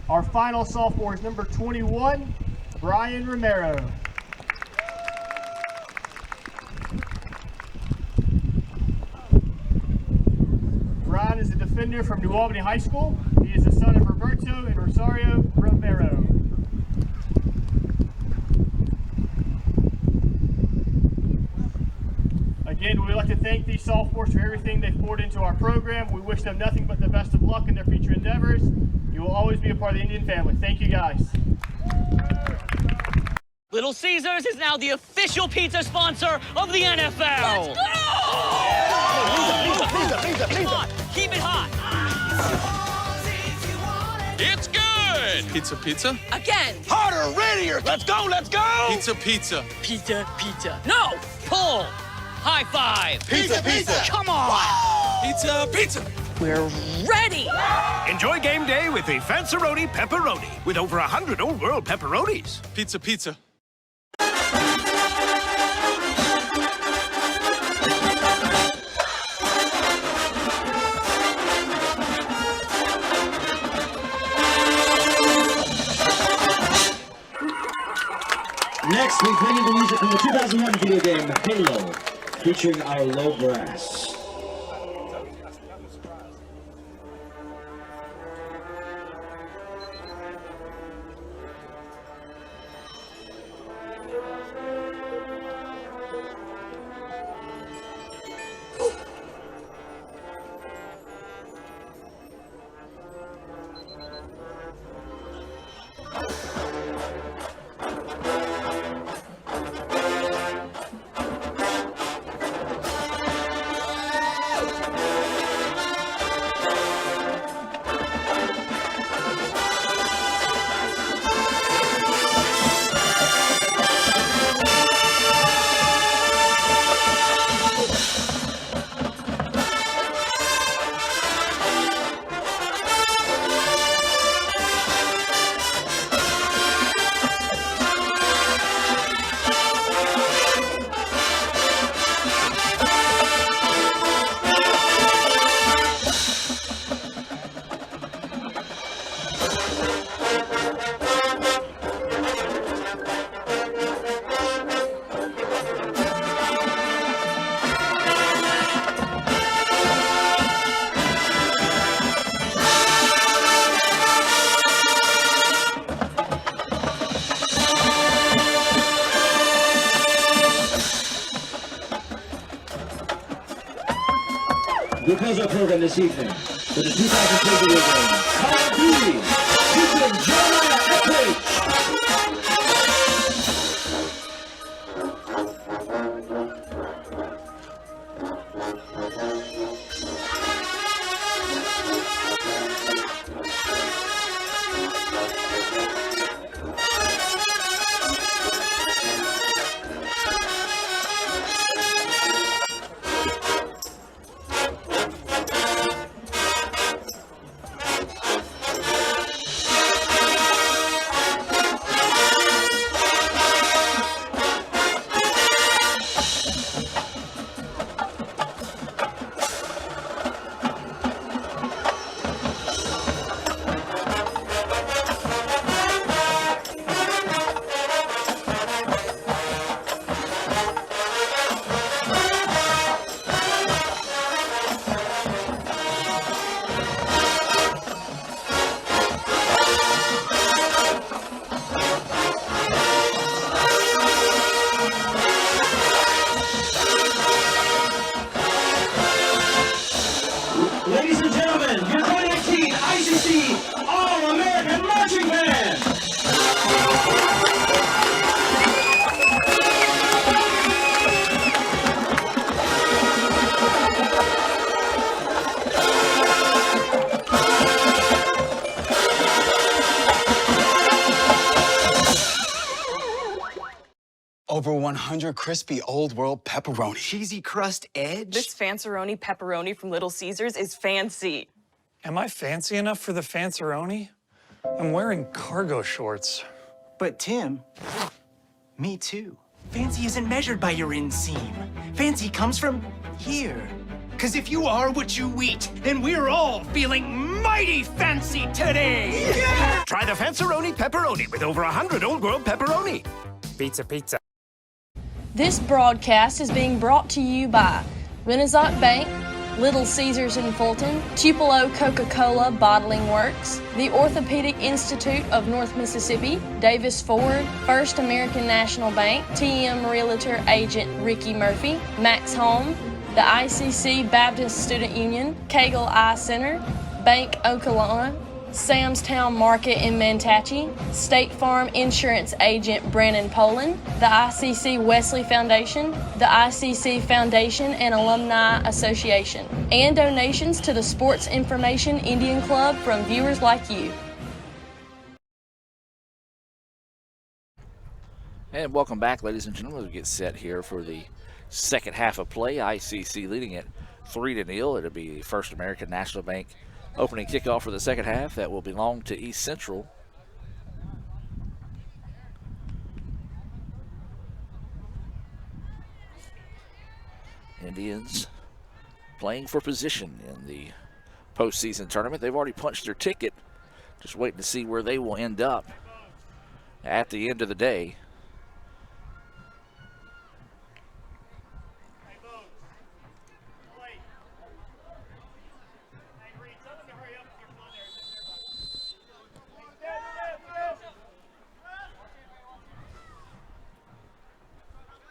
Our final sophomore is number 21, Brian Romero. Brian is a defender from New Albany High School. He is the son of Roberto and Rosario Romero. Again, we would like to thank these sophomores for everything they've poured into our program. We wish them nothing but the best of luck in their future endeavors. You will always be a part of the Indian family. Thank you, guys. Little Caesars is now the official pizza sponsor of the NFL. Let's go! Come on, keep it hot. It's good. Pizza, pizza. Again. Harder, readier. Let's go, let's go. Pizza, pizza. Pizza, pizza. No, pull. High five. Pizza, pizza. Come on. Pizza, pizza. We're ready. Enjoy game day with a Fanceroni Pepperoni with over 100 Old World pepperonis. Pizza, pizza. Next, we bring you the music from the 2001 video game Halo, featuring our low brass. Because our program this evening for the 2003 video game Call of Duty featuring Jeremiah Eppridge. Over 100 crispy Old World pepperoni. Cheesy crust edge. This Fanceroni pepperoni from Little Caesars is fancy. Am I fancy enough for the Fanceroni? I'm wearing cargo shorts. But Tim, me too. Fancy isn't measured by your inseam. Fancy comes from here. Because if you are what you eat, then we're all feeling mighty fancy today. Yeah! Try the Fanceroni pepperoni with over 100 Old World pepperoni. Pizza, pizza. This broadcast is being brought to you by Renaissance Bank, Little Caesars in Fulton, Tupelo Coca-Cola Bottling Works, the Orthopedic Institute of North Mississippi, Davis Ford, First American National Bank, TM Realtor Agent Ricky Murphy, Max Home, the ICC Baptist Student Union, Cagle Eye Center, Bank Okolona, Sam's Town Market in Mantachie, State Farm Insurance Agent Brandon Poland, the ICC Wesley Foundation, the ICC Foundation and Alumni Association, and donations to the Sports Information Indian Club from viewers like you. And welcome back, ladies and gentlemen. We get set here for the second half of play. ICC leading at 3-0. It'll be the First American National Bank opening kickoff for the second half. That will belong to East Central. Indians playing for position in the postseason tournament. They've already punched their ticket. Just waiting to see where they will end up at the end of the day.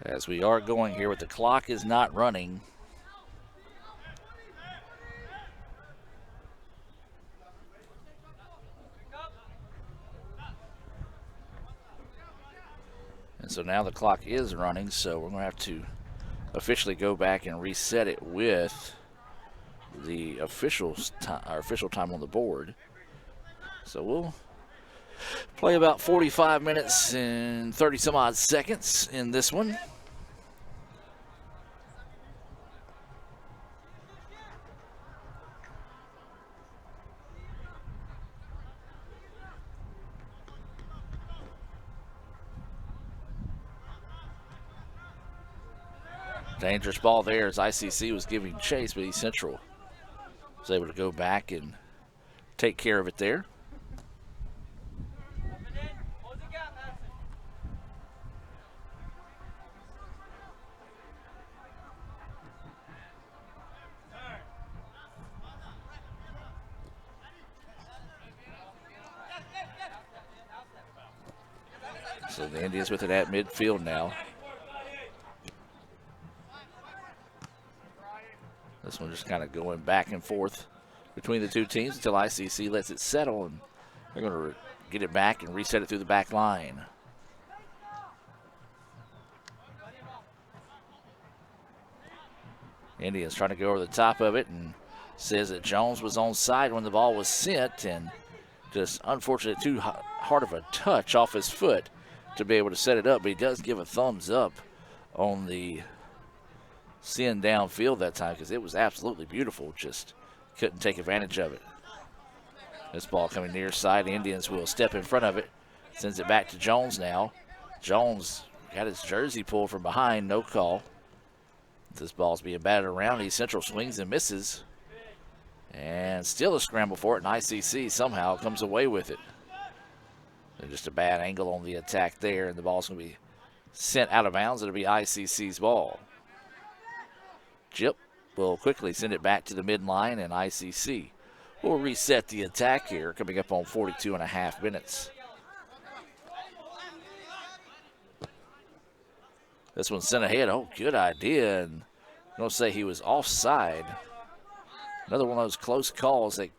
As we are going here, but the clock is not running. And so now the clock is running, so we're going to have to officially go back and reset it with the official time on the board. So we'll play about 45 minutes and 30 some odd seconds in this one. Dangerous ball there as ICC was giving chase, but East Central was able to go back and take care of it there. So the Indians with it at midfield now. This one just kind of going back and forth between the two teams until ICC lets it settle, and they're going to get it back and reset it through the back line. Indians trying to go over the top of it, and says that Jones was onside when the ball was sent, and just unfortunately too hard of a touch off his foot to be able to set it up, but he does give a thumbs up on the send downfield that time because it was absolutely beautiful, just couldn't take advantage of it. This ball coming near side, the Indians will step in front of it, sends it back to Jones now. Jones got his jersey pulled from behind, no call. This ball's being batted around. East Central swings and misses, and still a scramble for it, and ICC somehow comes away with it. And just a bad angle on the attack there, and the ball's going to be sent out of bounds. It'll be ICC's ball. Jip will quickly send it back to the midline, and ICC will reset the attack here, coming up on 42.5 minutes. This one's sent ahead. Oh, good idea. And I'm going to say he was offside. Another one of those close calls that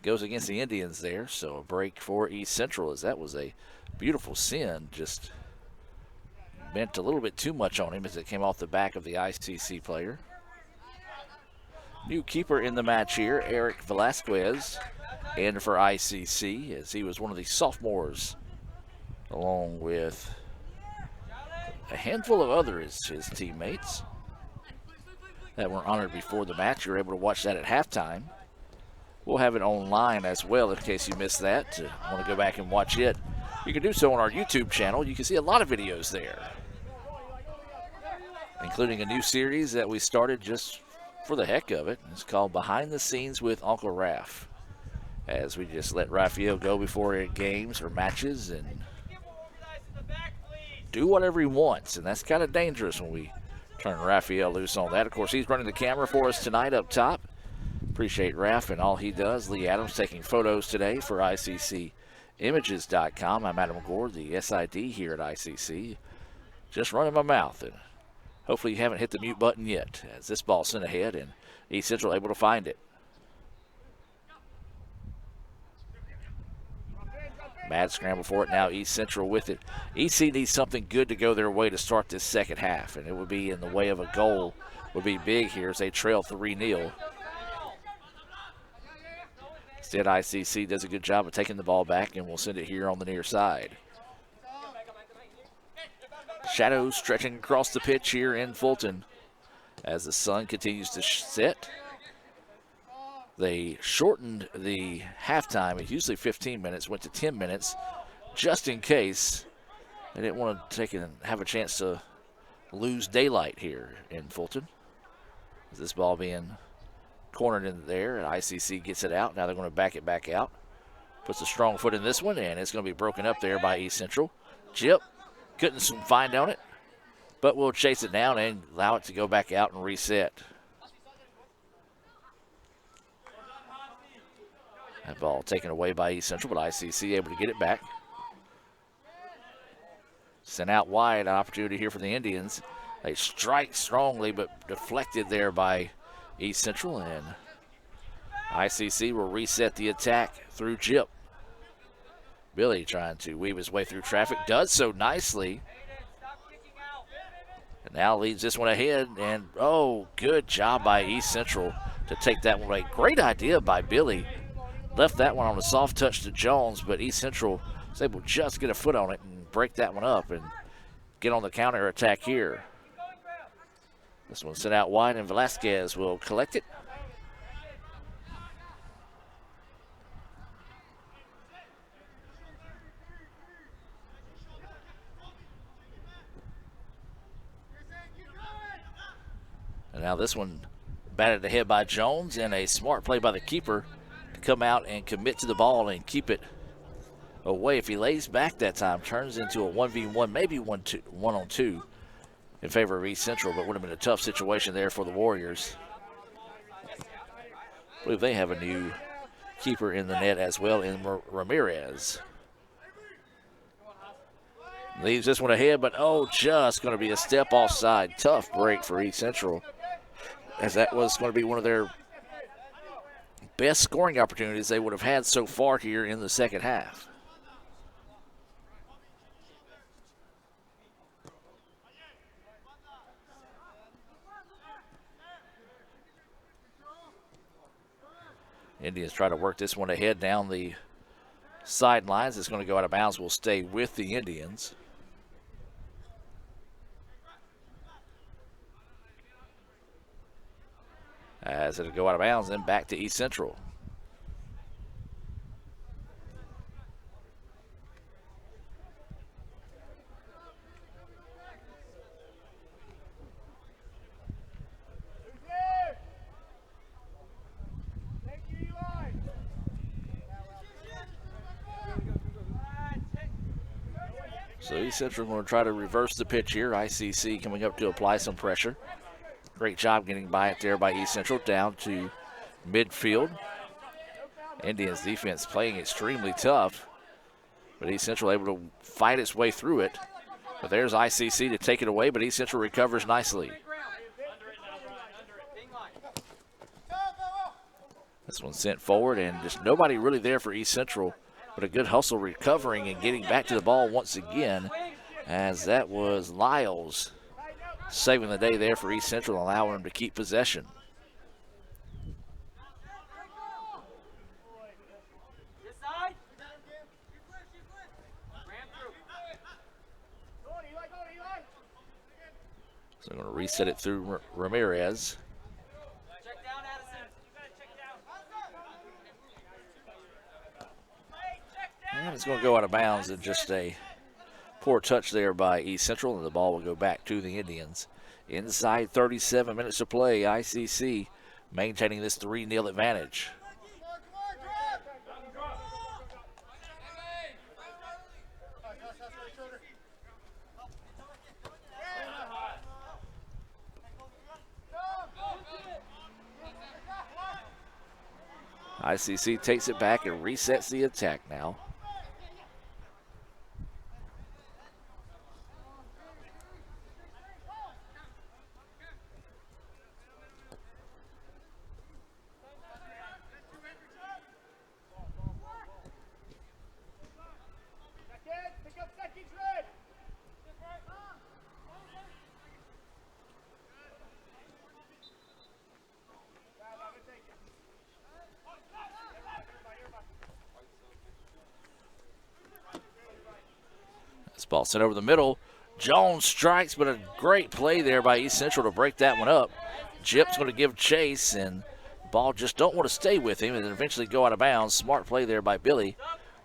goes against the Indians there. So a break for East Central, as that was a beautiful send. Just bent a little bit too much on him as it came off the back of the ICC player. New keeper in the match here, Eric Velasquez, and for ICC, as he was one of the sophomores, along with a handful of others, his teammates, that were honored before the match. You're able to watch that at halftime. We'll have it online as well in case you missed that. Want to go back and watch it, you can do so on our YouTube channel. You can see a lot of videos there, including a new series that we started just for the heck of it. It's called Behind the Scenes with Uncle Raph, as we just let Raphael go before games or matches and do whatever he wants, and that's kind of dangerous when we turn Raphael loose on that. Of course, he's running the camera for us tonight up top. Appreciate Raph and all he does. Lee Adams taking photos today for ICCimages.com. I'm Adam Gore, the SID here at ICC. Just running my mouth, and hopefully you haven't hit the mute button yet, as this ball sent ahead and East Central able to find it. Mad scramble for it now, East Central with it. EC needs something good to go their way to start this second half, and it would be in the way of a goal would be big here as they trail 3-0. Instead, ICC does a good job of taking the ball back, and we'll send it here on the near side. Shadows stretching across the pitch here in Fulton as the sun continues to set. They shortened the halftime. It's usually 15 minutes, went to 10 minutes, just in case they didn't want to take it and have a chance to lose daylight here in Fulton. This ball being cornered in there, and ICC gets it out. Now they're going to back it back out. Puts a strong foot in this one, and it's going to be broken up there by East Central. Chip couldn't find on it, but we'll chase it down and allow it to go back out and reset. That ball taken away by East Central, but ICC able to get it back. Sent out wide, an opportunity here for the Indians. They strike strongly, but deflected there by East Central, and ICC will reset the attack through Chip. Billy trying to weave his way through traffic, does so nicely. And now leads this one ahead, and oh, good job by East Central to take that one away. Great idea by Billy. Left that one on a soft touch to Jones, but East Central was able to just get a foot on it and break that one up and get on the counter attack here. This one sent out wide, and Velasquez will collect it. And now this one batted ahead by Jones, and a smart play by the keeper to come out and commit to the ball and keep it away. If he lays back that time, turns into a 1v1, maybe 1-on-2 in favor of East Central, but would have been a tough situation there for the Warriors. I believe they have a new keeper in the net as well in Ramirez. Leaves this one ahead, but oh, just going to be a step offside. Tough break for East Central, as that was going to be one of their best scoring opportunities they would have had so far here in the second half. Indians try to work this one ahead down the sidelines. It's going to go out of bounds. Will stay with the Indians. As it'll go out of bounds, then back to East Central. So East Central going to try to reverse the pitch here. ICC coming up to apply some pressure. Great job getting by it there by East Central down to midfield. Indians defense playing extremely tough, but East Central able to fight its way through it. But there's ICC to take it away, but East Central recovers nicely. This one sent forward, and just nobody really there for East Central, but a good hustle recovering and getting back to the ball once again, as that was Lyles saving the day there for East Central, allowing them to keep possession. So they're going to reset it through Ramirez. And it's going to go out of bounds, and just a poor touch there by East Central, and the ball will go back to the Indians. Inside 37 minutes to play, ICC maintaining this 3-0 advantage. ICC takes it back and resets the attack now. This ball sent over the middle. Jones strikes, but a great play there by East Central to break that one up. Jip's going to give chase, and the ball just don't want to stay with him and then eventually go out of bounds. Smart play there by Billy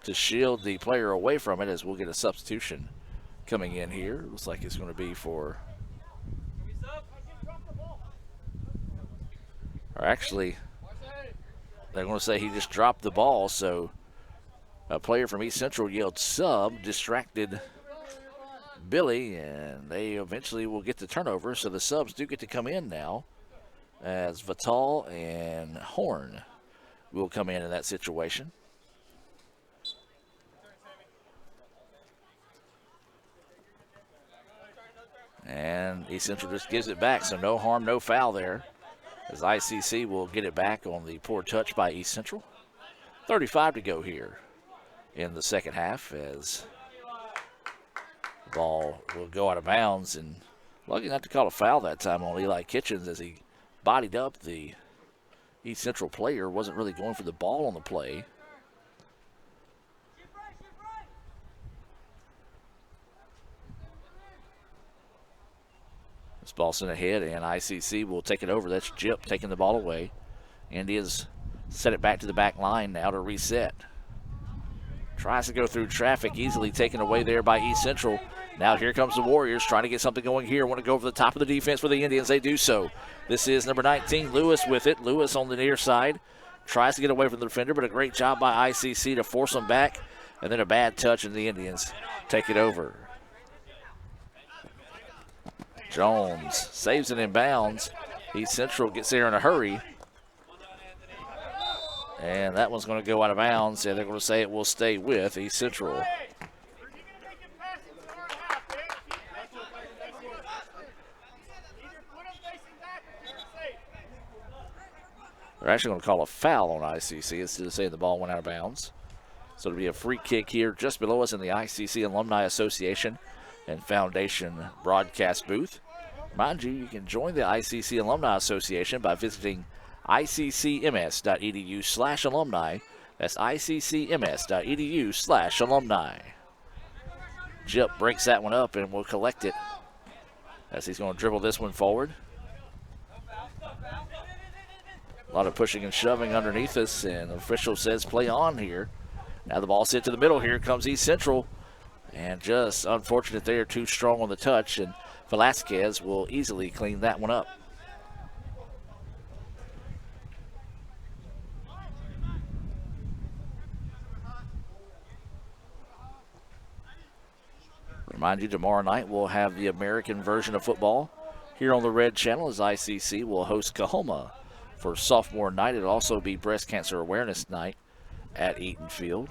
to shield the player away from it, as we'll get a substitution coming in here. Looks like it's going to be for... Or actually, they're going to say he just dropped the ball, so a player from East Central yelled sub, distracted Billy, and they eventually will get the turnover. So the subs do get to come in now, as Vital and Horn will come in that situation. And East Central just gives it back, so no harm, no foul there, as ICC will get it back on the poor touch by East Central. 35 to go here in the second half, as the ball will go out of bounds, and lucky not to call a foul that time on Eli Kitchens as he bodied up the East Central player. Wasn't really going for the ball on the play. This ball sent ahead, and ICC will take it over. That's Jip taking the ball away. Indians set it back to the back line now to reset. Tries to go through traffic, easily taken away there by East Central. Now here comes the Warriors trying to get something going here. Want to go over the top of the defense for the Indians. They do so. This is number 19, Lewis with it. Lewis on the near side. Tries to get away from the defender, but a great job by ICC to force them back. And then a bad touch, and the Indians take it over. Jones saves it in bounds. East Central gets there in a hurry. And that one's going to go out of bounds, and they're going to say it will stay with East Central. They're actually going to call a foul on ICC instead of saying the ball went out of bounds. So it'll be a free kick here just below us in the ICC Alumni Association and Foundation broadcast booth. Mind you, you can join the ICC Alumni Association by visiting iccms.edu/alumni. That's iccms.edu/alumni. Jip breaks that one up and will collect it as he's going to dribble this one forward. A lot of pushing and shoving underneath us, and the official says play on here. Now the ball sent to the middle. Here comes East Central, and just unfortunate they are too strong on the touch, and Velasquez will easily clean that one up. Remind you, tomorrow night we'll have the American version of football here on the Red Channel, as ICC will host Kahoma for sophomore night. It'll also be Breast Cancer Awareness Night at Eaton Field.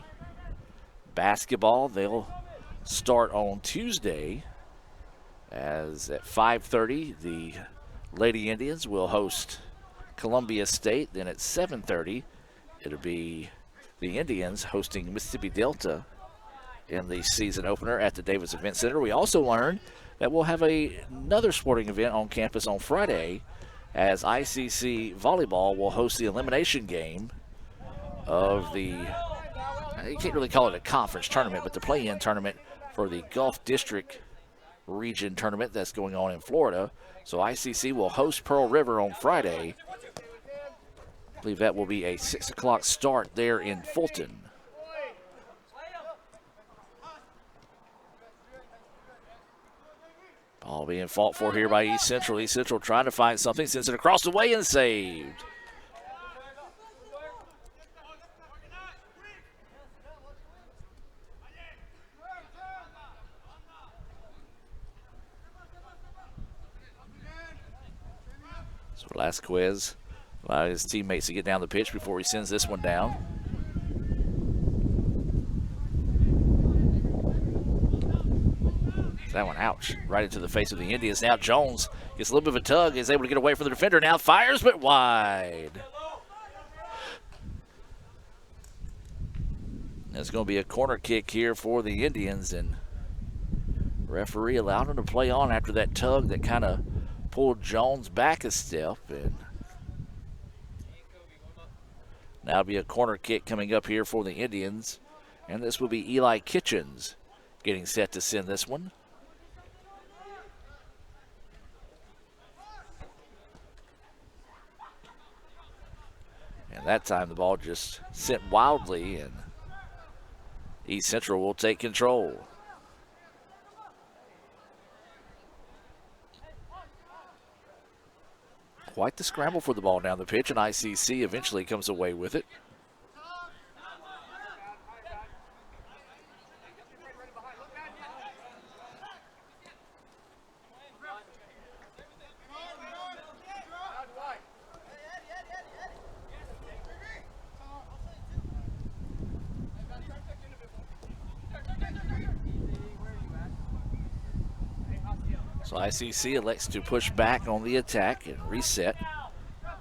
Basketball, they'll start on Tuesday, as at 5:30 the Lady Indians will host Columbia State. Then at 7:30 it'll be the Indians hosting Mississippi Delta in the season opener at the Davis Event Center. We also learned that we'll have another sporting event on campus on Friday, as ICC Volleyball will host the elimination game of the, you can't really call it a conference tournament, but the play-in tournament for the Gulf District region tournament that's going on in Florida. So ICC will host Pearl River on Friday. I believe that will be a 6 o'clock start there in Fulton. Ball being fought for here by East Central. East Central trying to find something, sends it across the way and saved. So Velasquez allowed his teammates to get down the pitch before he sends this one down. That one, ouch, right into the face of the Indians. Now Jones gets a little bit of a tug, is able to get away from the defender. Now fires, but wide. It's going to be a corner kick here for the Indians, and referee allowed him to play on after that tug that kind of pulled Jones back a step. And now it'll be a corner kick coming up here for the Indians, and this will be Eli Kitchens getting set to send this one. And that time the ball just sent wildly, and East Central will take control. Quite the scramble for the ball down the pitch, and ICC eventually comes away with it. So ICC elects to push back on the attack and reset.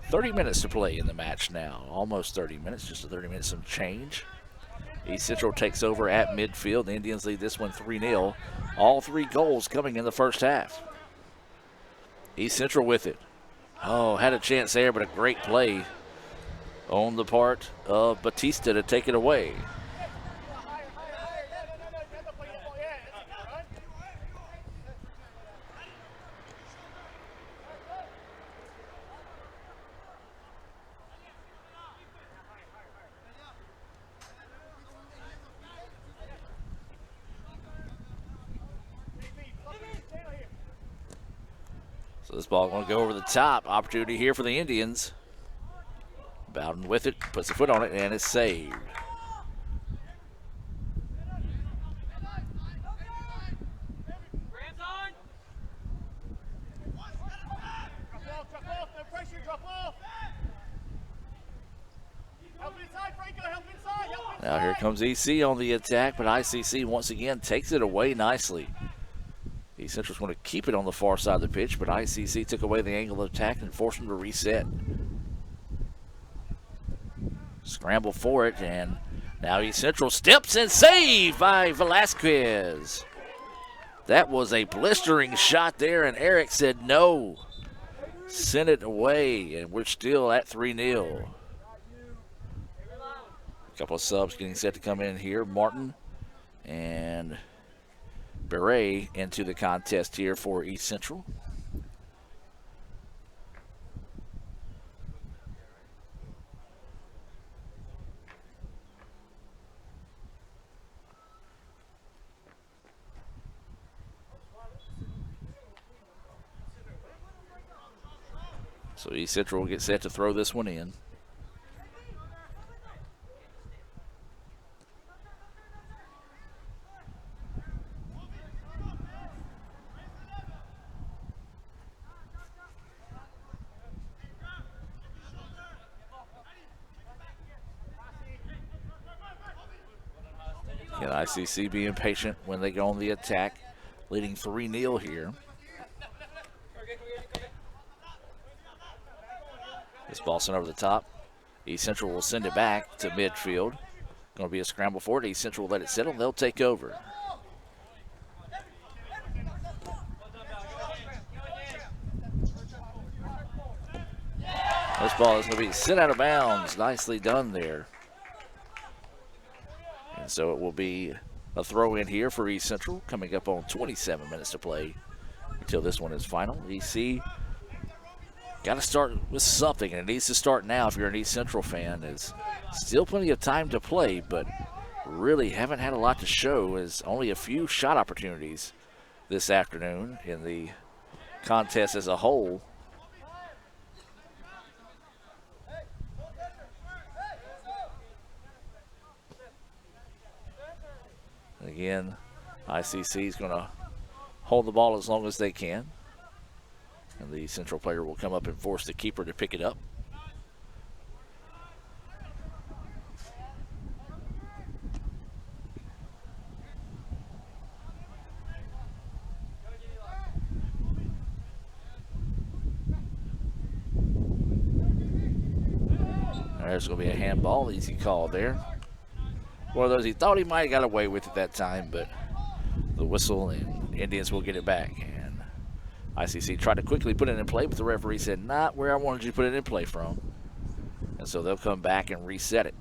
30 minutes to play in the match now. Almost 30 minutes, just a 30 minutes some change. East Central takes over at midfield. The Indians lead this one 3-0. All 3 goals coming in the first half. East Central with it. Oh, had a chance there, but a great play on the part of Batista to take it away. So this ball going to go over the top. Opportunity here for the Indians. Bowden with it, puts a foot on it, and it's saved. Now here comes EC on the attack, but ICC once again takes it away nicely. East Central's going to keep it on the far side of the pitch, but ICC took away the angle of attack and forced them to reset. Scramble for it, and now East Central steps and saved by Velasquez. That was a blistering shot there, and Eric said no. Sent it away, and we're still at 3-0. A couple of subs getting set to come in here. Martin and Beret into the contest here for East Central. So East Central will get set to throw this one in. Again, ICC being patient when they go on the attack, leading 3-0 here. This ball sent over the top. East Central will send it back to midfield. Going to be a scramble for it. East Central will let it settle, and they'll take over. This ball is going to be sent out of bounds. Nicely done there. And so it will be A throw in here for East Central, coming up on 27 minutes to play until this one is final. EC got to start with something, and it needs to start now if you're an East Central fan. There's still plenty of time to play, but really haven't had a lot to show, as only a few shot opportunities this afternoon in the contest as a whole. And again, ICC is going to hold the ball as long as they can. And the Central player will come up and force the keeper to pick it up. There's going to be a handball, easy call there. One of those he thought he might have got away with at that time, but the whistle, and Indians will get it back. And ICC tried to quickly put it in play, but the referee said, not where I wanted you to put it in play from. And so they'll come back and reset it.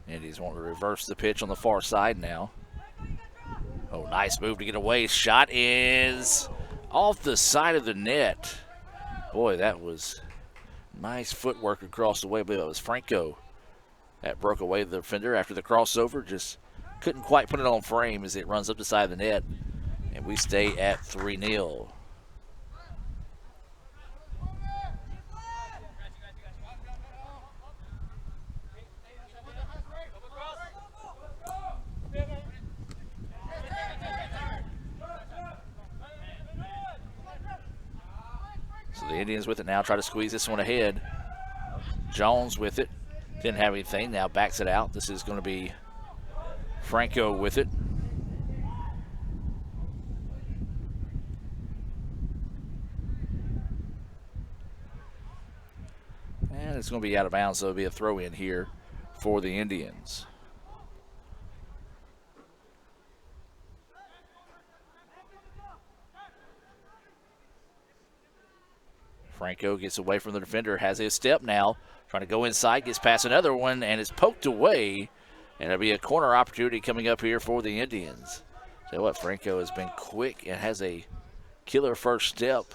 Indians want to reverse the pitch on the far side now. Oh, nice move to get away. Shot is off the side of the net. Boy, that was nice footwork across the way. I believe it was Franco that broke away the defender after the crossover. Just couldn't quite put it on frame as it runs up the side of the net. And we stay at 3-0. The Indians with it now, try to squeeze this one ahead. Jones with it, didn't have anything, now backs it out. This is going to be Franco with it. And it's going to be out of bounds, so it'll be a throw in here for the Indians. Franco gets away from the defender, has his step now, trying to go inside, gets past another one, and is poked away. And it'll be a corner opportunity coming up here for the Indians. Tell you what, Franco has been quick and has a killer first step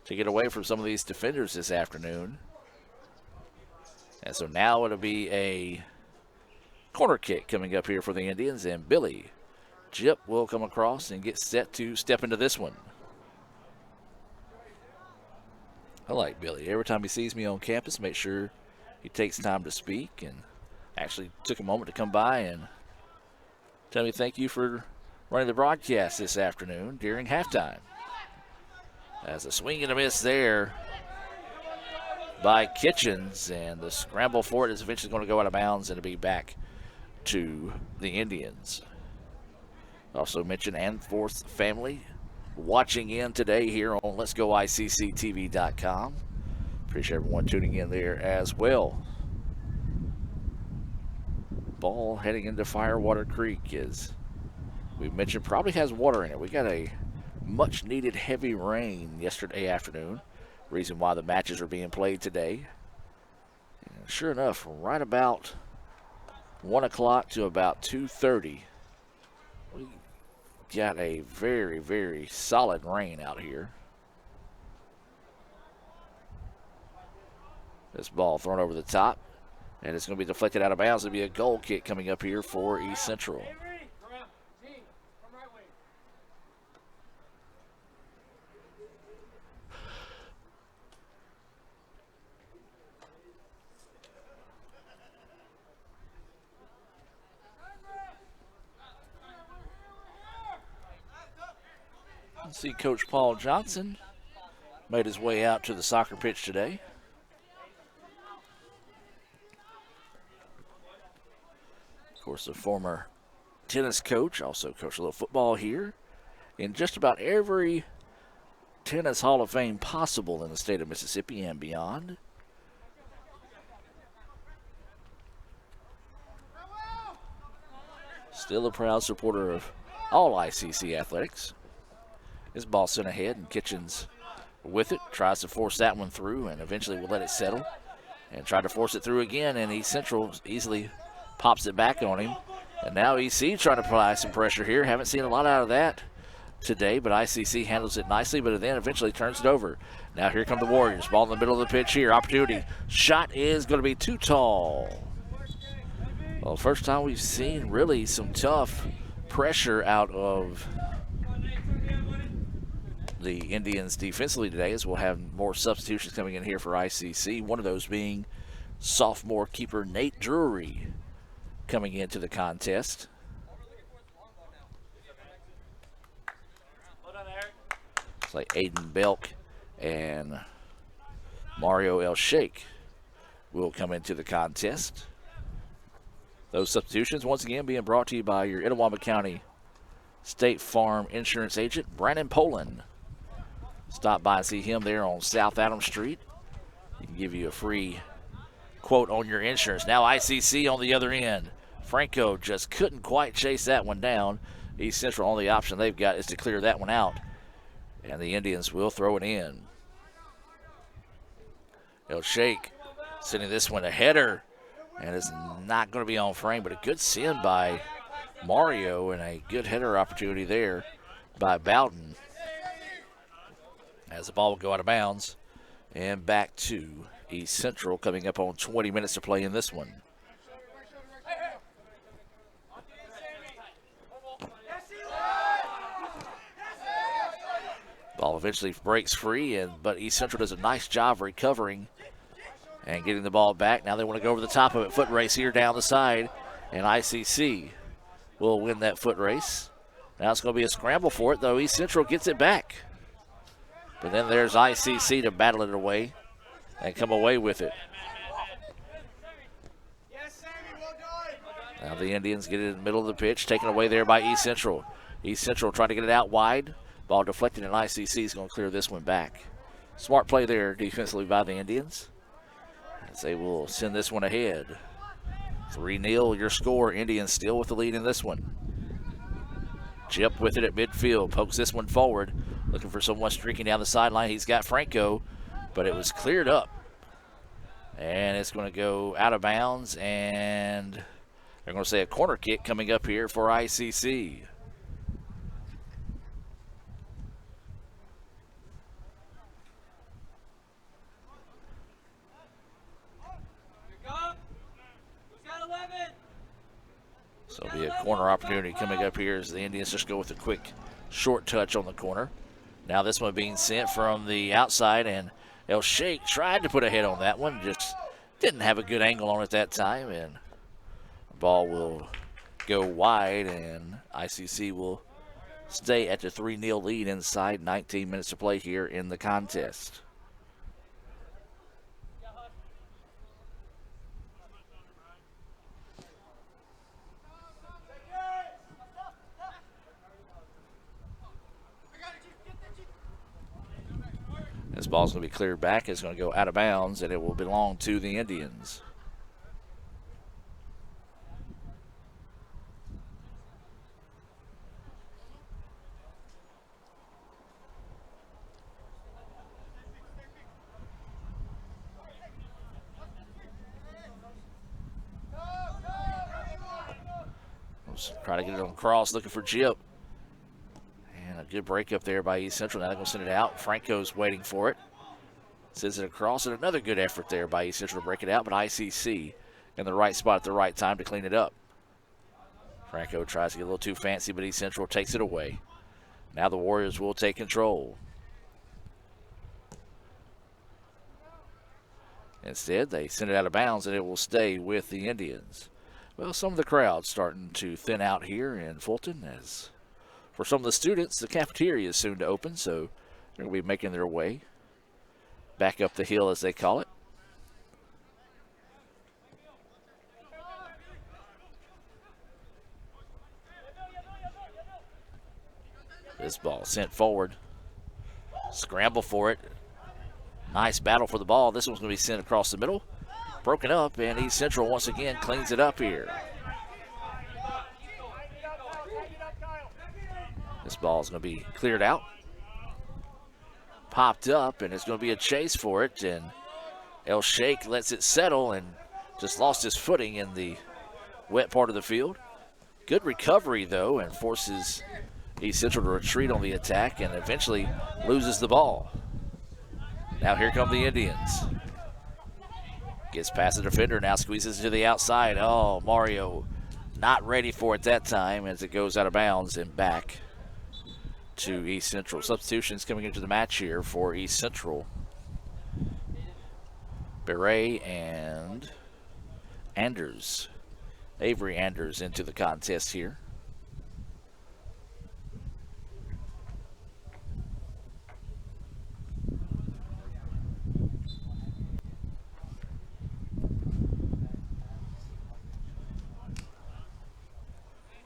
to get away from some of these defenders this afternoon. And so now it'll be a corner kick coming up here for the Indians, and Billy Jip will come across and get set to step into this one. I like Billy. Every time he sees me on campus, make sure he takes time to speak, and actually took a moment to come by and tell me thank you for running the broadcast this afternoon during halftime. As a swing and a miss there by Kitchens, and the scramble for it is eventually going to go out of bounds and it'll be back to the Indians. Also mention Anforth family watching in today here on Let's Go ICCTV.com. Appreciate everyone tuning in there as well. Ball heading into Firewater Creek, as we mentioned, probably has water in it. We got a much needed heavy rain yesterday afternoon. Reason why the matches are being played today. And sure enough, right about 1 o'clock to about 2:30, we got a very, very solid rain out here. This ball thrown over the top, and it's going to be deflected out of bounds. It'll be a goal kick coming up here for East Central. See, Coach Paul Johnson made his way out to the soccer pitch today. Of course, a former tennis coach, also coached a little football here in just about every tennis Hall of Fame possible in the state of Mississippi and beyond. Still a proud supporter of all ICC athletics. This ball sent ahead, and Kitchens with it. Tries to force that one through, and eventually will let it settle. And tried to force it through again, and East Central easily pops it back on him. And now EC trying to apply some pressure here. Haven't seen a lot out of that today, but ICC handles it nicely, but then eventually turns it over. Now here come the Warriors. Ball in the middle of the pitch here. Opportunity. Shot is going to be too tall. Well, first time we've seen really some tough pressure out of the Indians defensively today, as we'll have more substitutions coming in here for ICC. One of those being sophomore keeper Nate Drury coming into the contest. It's like Aiden Belk and Mario El Sheikh will come into the contest. Those substitutions once again being brought to you by your Itawamba County State Farm Insurance agent, Brandon Poland. Stop by and see him there on South Adams Street. He can give you a free quote on your insurance. Now ICC on the other end. Franco just couldn't quite chase that one down. East Central, only option they've got is to clear that one out. And the Indians will throw it in. El Sheikh sending this one a header. And it's not going to be on frame, but a good send by Mario and a good header opportunity there by Bowden. As the ball will go out of bounds and back to East Central, coming up on 20 minutes to play in this one. Ball eventually breaks free, but East Central does a nice job recovering and getting the ball back. Now they want to go over the top of it. Foot race here down the side, and ICC will win that foot race. Now it's going to be a scramble for it, though. East Central gets it back. But then there's ICC to battle it away and come away with it. Now the Indians get it in the middle of the pitch, taken away there by East Central. East Central trying to get it out wide. Ball deflected, and ICC is going to clear this one back. Smart play there defensively by the Indians, as they will send this one ahead. 3-0 your score. Indians still with the lead in this one. Chip with it at midfield, pokes this one forward, looking for someone streaking down the sideline. He's got Franco, but it was cleared up. And it's going to go out of bounds, and they're going to say a corner kick coming up here for ICC. So it'll be a corner opportunity coming up here as the Indians just go with a quick short touch on the corner. Now this one being sent from the outside, and El Sheikh tried to put a head on that one, just didn't have a good angle on it that time, and the ball will go wide, and ICC will stay at the 3-0 lead inside 19 minutes to play here in the contest. This ball's going to be cleared back. It's going to go out of bounds, and it will belong to the Indians. Try to get it on cross, looking for Jip. And a good break up there by East Central. Now they're going to send it out. Franco's waiting for it. Sends it across, and another good effort there by East Central to break it out, but ICC in the right spot at the right time to clean it up. Franco tries to get a little too fancy, but East Central takes it away. Now the Warriors will take control. Instead, they send it out of bounds, and it will stay with the Indians. Well, some of the crowd starting to thin out here in Fulton, as for some of the students, the cafeteria is soon to open, so they're going to be making their way back up the hill, as they call it. This ball sent forward. Scramble for it. Nice battle for the ball. This one's going to be sent across the middle. Broken up, and East Central once again cleans it up here. This ball is going to be cleared out. Popped up, and it's going to be a chase for it. And El Sheikh lets it settle and just lost his footing in the wet part of the field. Good recovery, though, and forces East Central to retreat on the attack and eventually loses the ball. Now here come the Indians. Gets past the defender, now squeezes to the outside. Oh, Mario not ready for it that time as it goes out of bounds and back to East Central. Substitutions coming into the match here for East Central. Beret and Anders. Avery Anders into the contest here.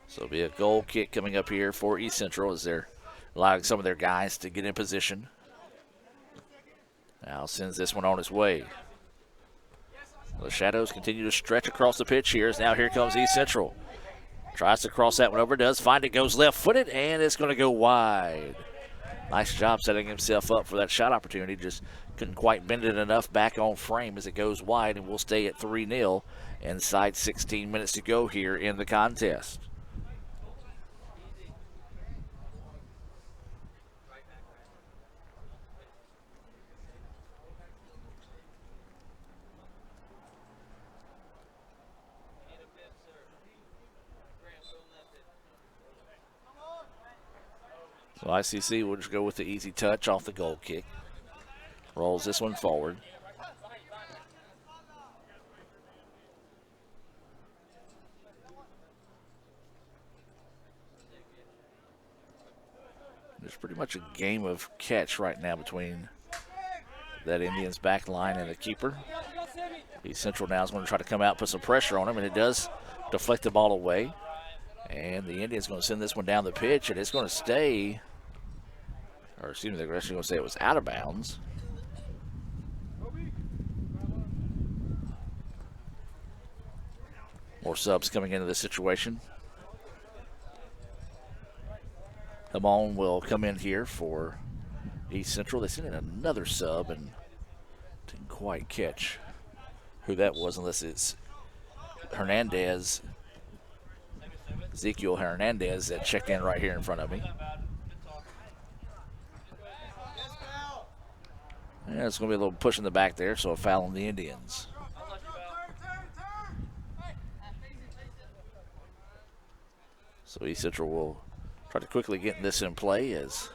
So it'll be a goal kick coming up here for East Central as they're allowing some of their guys to get in position. Now sends this one on his way. The shadows continue to stretch across the pitch here. Now here comes East Central. Tries to cross that one over, does find it, goes left-footed, and it's going to go wide. Nice job setting himself up for that shot opportunity. Just couldn't quite bend it enough back on frame as it goes wide, and we'll stay at 3-0 inside 16 minutes to go here in the contest. So ICC will just go with the easy touch off the goal kick. Rolls this one forward. There's pretty much a game of catch right now between that Indians back line and the keeper. East Central now is going to try to come out, put some pressure on him, and it does deflect the ball away. And the Indians going to send this one down the pitch, and it's going to stay, or excuse me, they're actually going to say it was out of bounds. More subs coming into this situation. Hamon will come in here for East Central. They sent in another sub and didn't quite catch who that was unless it's Hernandez. Ezekiel Hernandez that checked in right here in front of me. Yeah, it's going to be a little push in the back there, so a foul on the Indians. So East Central will try to quickly get this in play as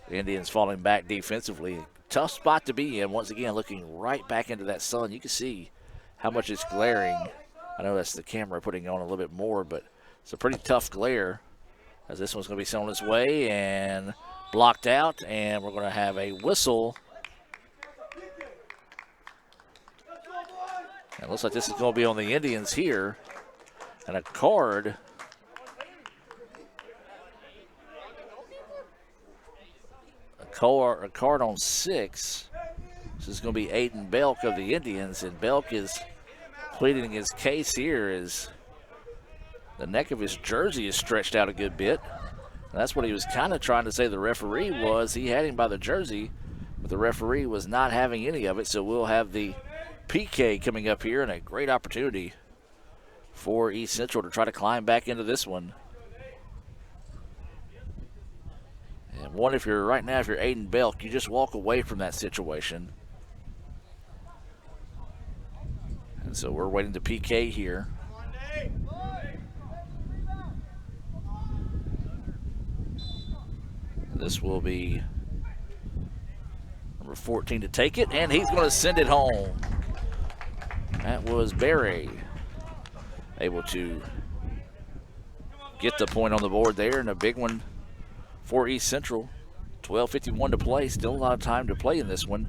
the Indians falling back defensively. Tough spot to be in. Once again, looking right back into that sun. You can see how much it's glaring. I know that's the camera putting on a little bit more, but it's a pretty tough glare as this one's going to be sent on its way and blocked out, and we're going to have a whistle. It looks like this is going to be on the Indians here, and a card. A card on 6. This is going to be Aiden Belk of the Indians, and Belk is pleading his case here as the neck of his jersey is stretched out a good bit. And that's what he was kind of trying to say the referee was. He had him by the jersey, but the referee was not having any of it, so we'll have the PK coming up here, and a great opportunity for East Central to try to climb back into this one. And one, if you're right now, if you're Aiden Belk, you just walk away from that situation. And so we're waiting to PK here. This will be number 14 to take it, and he's going to send it home. That was Barry able to get the point on the board there, and a big one for East Central. 12:51 to play. Still a lot of time to play in this one.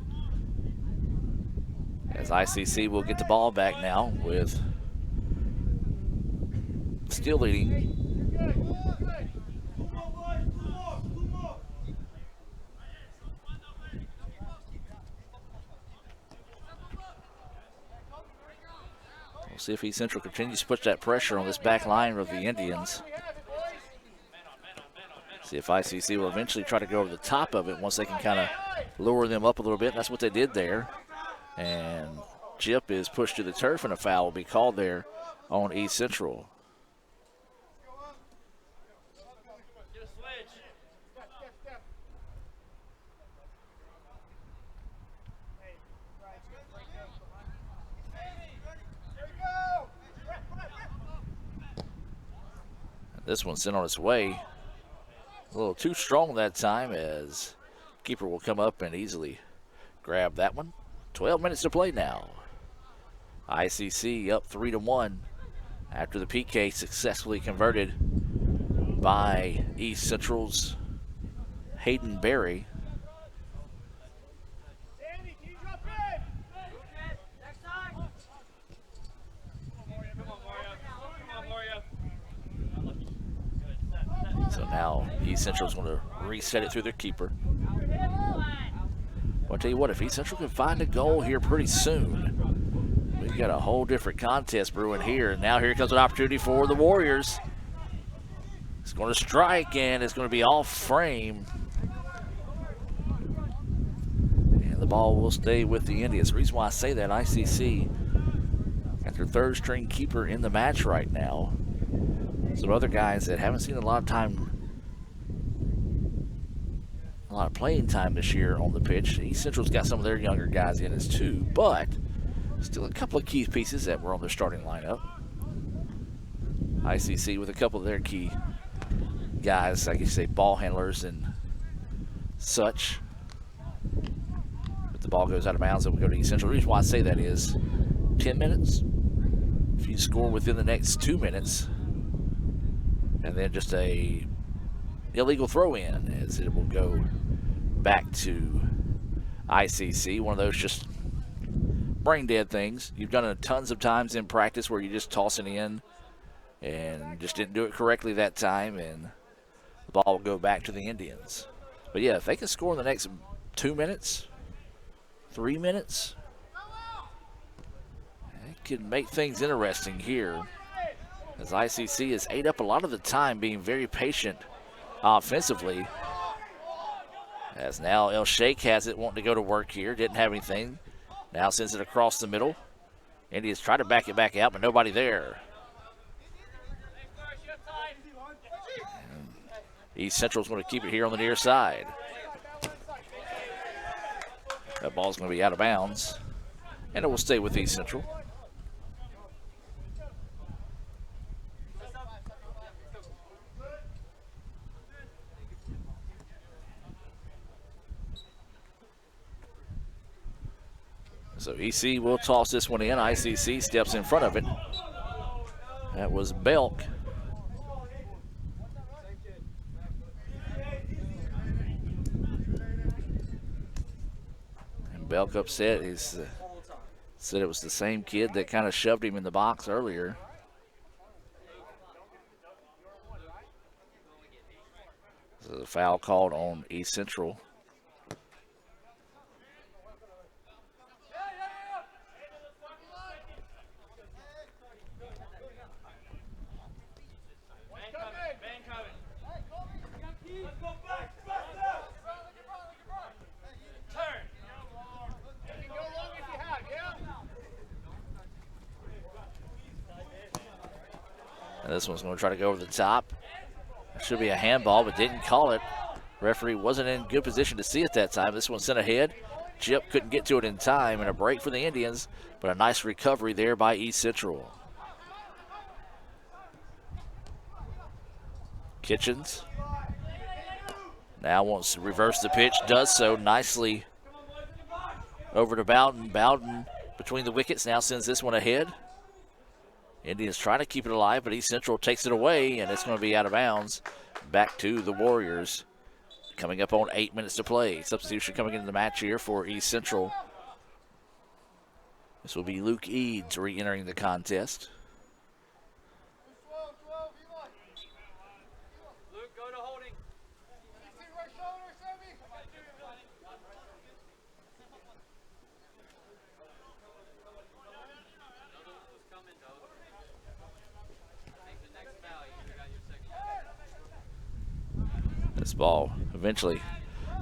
As ICC will get the ball back now with still leading. We'll see if East Central continues to put that pressure on this back line of the Indians. See if ICC will eventually try to go over the top of it once they can kind of lure them up a little bit. And that's what they did there. And Chip is pushed to the turf, and a foul will be called there on East Central. This one sent on its way. A little too strong that time, as keeper will come up and easily grab that one. 12 minutes to play now. ICC up 3-1 after the PK successfully converted by East Central's Hayden Berry. So now East Central's going to reset it through their keeper. I'll tell you what, if East Central can find a goal here pretty soon, we've got a whole different contest brewing here. And now here comes an opportunity for the Warriors. It's going to strike, and it's going to be off frame. And the ball will stay with the Indians. The reason why I say that, ICC got their third string keeper in the match right now. Some other guys that haven't seen a lot of playing time this year on the pitch. East Central's got some of their younger guys in as too, but still a couple of key pieces that were on their starting lineup. ICC with a couple of their key guys, like you say, ball handlers and such. But the ball goes out of bounds, and we go to East Central. The reason why I say that is 10 minutes. If you score within the next 2 minutes, and then just a illegal throw-in, as it will go back to ICC. One of those just brain-dead things. You've done it tons of times in practice where you just toss it in and just didn't do it correctly that time, and the ball will go back to the Indians. But yeah, if they can score in the next 2 minutes, 3 minutes, it could make things interesting here, as ICC has ate up a lot of the time being very patient offensively. As now El Sheikh has it, wanting to go to work here. Didn't have anything. Now sends it across the middle. Indians try to back it back out, but nobody there. And East Central's going to keep it here on the near side. That ball's going to be out of bounds, and it will stay with East Central. So EC will toss this one in. ICC steps in front of it. That was Belk. And Belk upset. He said it was the same kid that kind of shoved him in the box earlier. So the foul called on East Central. And this one's going to try to go over the top. Should be a handball, but didn't call it. Referee wasn't in good position to see it that time. This one sent ahead. Chip couldn't get to it in time, and a break for the Indians, but a nice recovery there by East Central. Kitchens now wants to reverse the pitch, does so nicely over to Bowden. Bowden between the wickets now sends this one ahead. Indians trying to keep it alive, but East Central takes it away, and it's going to be out of bounds. Back to the Warriors. Coming up on 8 minutes to play. Substitution coming into the match here for East Central. This will be Luke Eads re-entering the contest. This ball eventually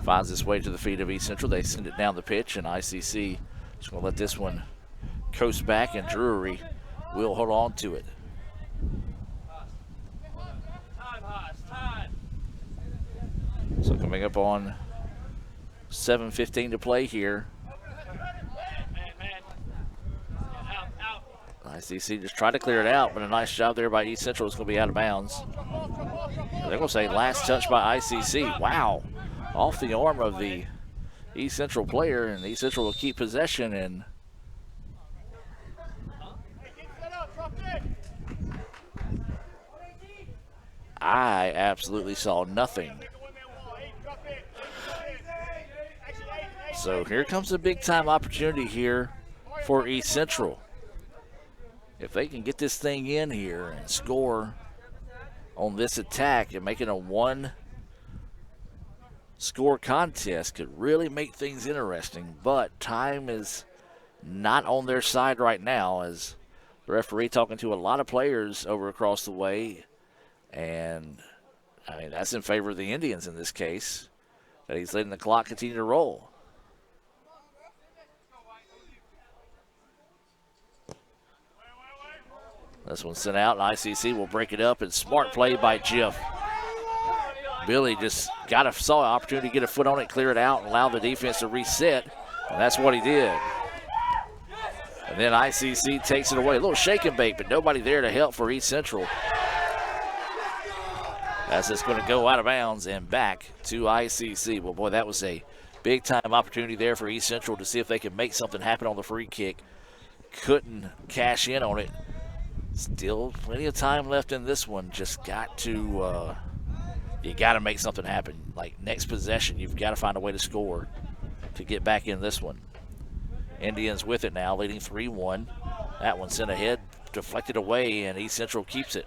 finds its way to the feet of East Central. They send it down the pitch, and ICC is going to let this one coast back, and Drury will hold on to it. So coming up on 7:15 to play here. ICC just tried to clear it out, but a nice job there by East Central. It's going to be out of bounds. They're going to say last touch by ICC. Wow. Off the arm of the East Central player, and East Central will keep possession. And I absolutely saw nothing. So here comes a big time opportunity here for East Central. If they can get this thing in here and score on this attack and make it a one-score contest, could really make things interesting. But time is not on their side right now, as the referee talking to a lot of players over across the way. And, I mean, that's in favor of the Indians in this case, that he's letting the clock continue to roll. This one's sent out, and ICC will break it up, and smart play by Jeff. Billy just saw an opportunity to get a foot on it, clear it out, and allow the defense to reset, and that's what he did. And then ICC takes it away. A little shake and bake, but nobody there to help for East Central. As it's going to go out of bounds and back to ICC. Well, boy, that was a big-time opportunity there for East Central to see if they could make something happen on the free kick. Couldn't cash in on it. Still plenty of time left in this one. Just got to, you got to make something happen. Like next possession, you've got to find a way to score to get back in this one. Indians with it now, leading 3-1. That one sent ahead, deflected away, and East Central keeps it.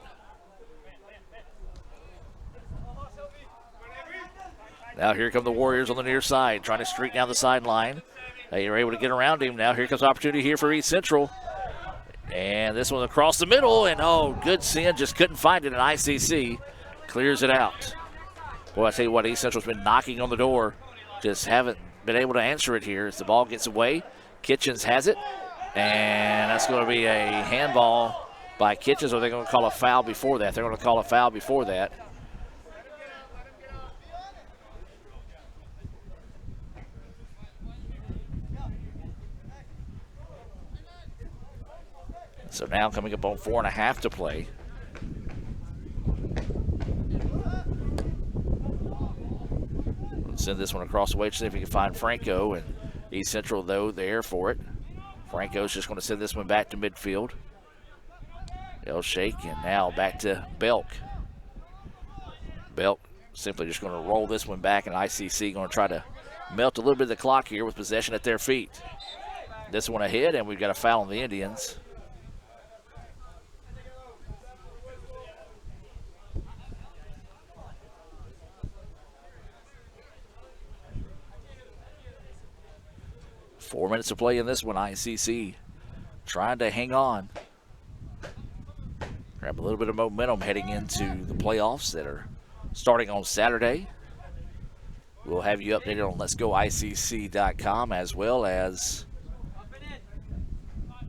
Now here come the Warriors on the near side, trying to streak down the sideline. They are able to get around him. Now here comes opportunity here for East Central. And this one across the middle, and oh, good send, just couldn't find it, and ICC clears it out. Boy, I tell you what, East Central's been knocking on the door, just haven't been able to answer it here as the ball gets away. Kitchens has it, and that's going to be a handball by Kitchens, or they're going to call a foul before that. They're going to call a foul before that. So now coming up on 4.5 to play. Let's send this one across the way to see if we can find Franco, and East Central, though, there for it. Franco's just going to send this one back to midfield. They'll shake, and now back to Belk. Belk simply just going to roll this one back, and ICC going to try to melt a little bit of the clock here with possession at their feet. This one ahead, and we've got a foul on the Indians. Four minutes to play in this one. ICC trying to hang on. Grab a little bit of momentum heading into the playoffs that are starting on Saturday. We'll have you updated on letsgoicc.com as well as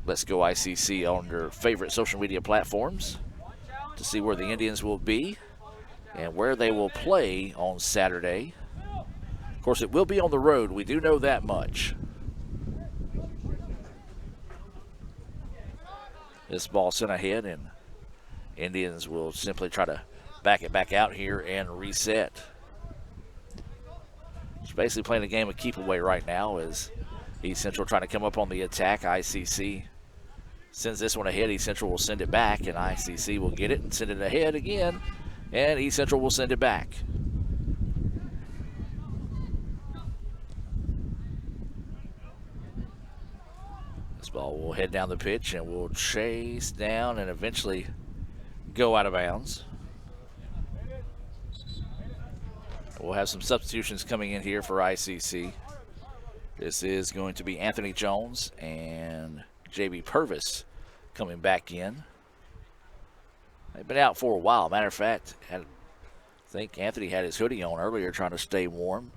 Let's Go ICC on your favorite social media platforms to see where the Indians will be and where they will play on Saturday. Of course, it will be on the road. We do know that much. This ball sent ahead, and Indians will simply try to back it back out here and reset. It's basically playing a game of keep away right now as East Central trying to come up on the attack. ICC sends this one ahead. East Central will send it back, and ICC will get it and send it ahead again, and East Central will send it back. Ball will head down the pitch and will chase down and eventually go out of bounds. We'll have some substitutions coming in here for ICC. This is going to be Anthony Jones and J.B. Purvis coming back in. They've been out for a while. Matter of fact, think Anthony had his hoodie on earlier trying to stay warm.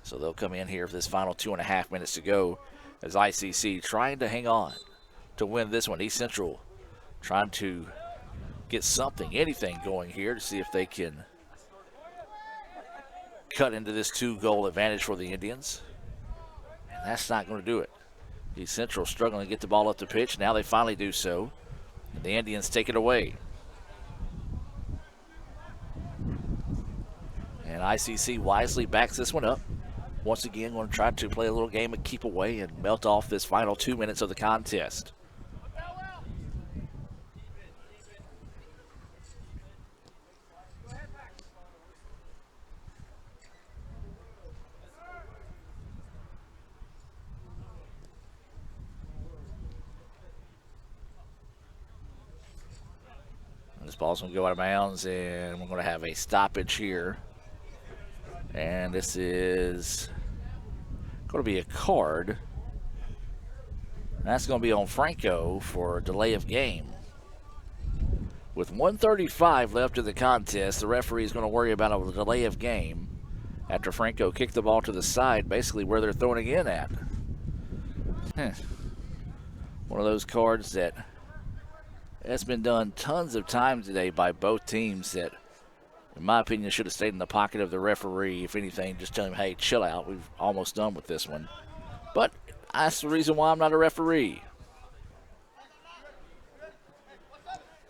So they'll come in here for this final 2.5 minutes to go as ICC trying to hang on to win this one. East Central trying to get something, anything going here to see if they can cut into this 2-goal advantage for the Indians. And that's not going to do it. East Central struggling to get the ball up the pitch. Now they finally do so. And the Indians take it away. And ICC wisely backs this one up. Once again, going to try to play a little game of keep away and melt off this final 2 minutes of the contest. This ball's going to go out of bounds, and we're going to have a stoppage here. And this is going to be a card. That's going to be on Franco for a delay of game. With 1:35 left in the contest, the referee is going to worry about a delay of game after Franco kicked the ball to the side, basically where they're throwing it in at. One of those cards that has been done tons of times today by both teams that, in my opinion, should have stayed in the pocket of the referee. If anything, just tell him, hey, chill out. We've almost done with this one. But that's the reason why I'm not a referee.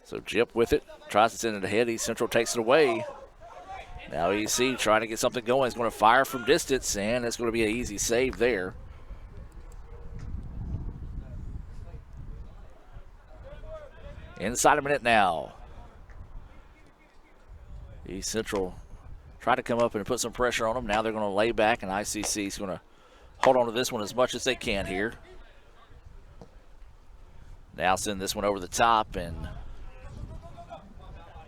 So Jip with it, tries to send it ahead. East Central takes it away. Now EC trying to get something going. He's going to fire from distance, and it's going to be an easy save there. Inside a minute now. East Central try to come up and put some pressure on them. Now they're going to lay back, and ICC is going to hold on to this one as much as they can here. Now send this one over the top, and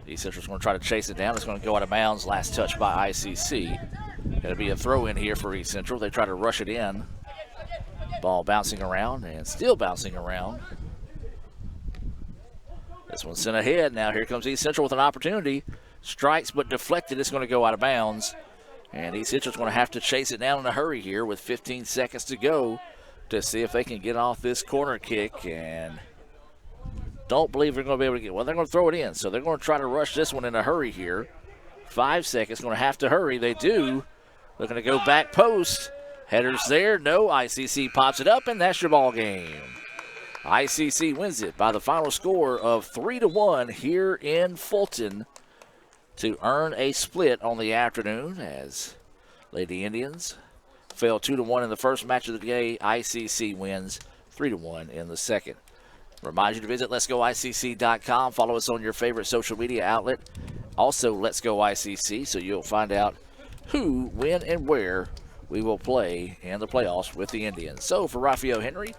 East Central's going to try to chase it down. It's going to go out of bounds. Last touch by ICC. Going to be a throw in here for East Central. They try to rush it in. Ball bouncing around and still bouncing around. This one's sent ahead. Now here comes East Central with an opportunity. Strikes but deflected. It's going to go out of bounds. And East Central's going to have to chase it down in a hurry here with 15 seconds to go to see if they can get off this corner kick. And don't believe they're going to be able to get, well, they're going to throw it in. So they're going to try to rush this one in a hurry here. 5 seconds, going to have to hurry. They do. They're going to go back post. Headers there. No. ICC pops it up, and that's your ball game. ICC wins it by the final score of 3-1 here in Fulton to earn a split on the afternoon as Lady Indians fell 2-1 in the first match of the day. ICC wins 3-1 in the second. Remind you to visit letsgoicc.com. Follow us on your favorite social media outlet. Also, Let's Go ICC, so you'll find out who, when, and where we will play in the playoffs with the Indians. So for Rafael Henry,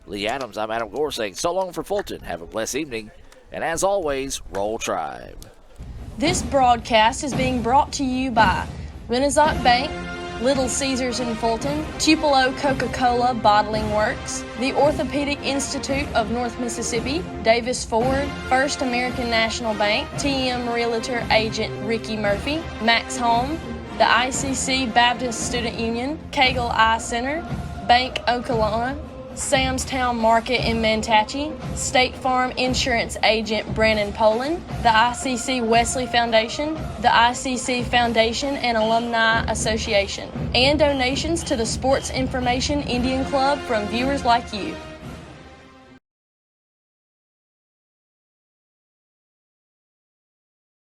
Lee Adams, I'm Adam Gore saying so long for Fulton. Have a blessed evening. And as always, Roll Tribe. This broadcast is being brought to you by Renaissance Bank, Little Caesars in Fulton, Tupelo Coca-Cola Bottling Works, the Orthopedic Institute of North Mississippi, Davis Ford, First American National Bank, TM Realtor Agent Ricky Murphy, Max Home, the ICC Baptist Student Union, Cagle Eye Center, Bank Okolona, Sam's Town Market in Mantachie, State Farm Insurance Agent Brandon Poland, the ICC Wesley Foundation, the ICC Foundation and Alumni Association, and donations to the Sports Information Indian Club from viewers like you.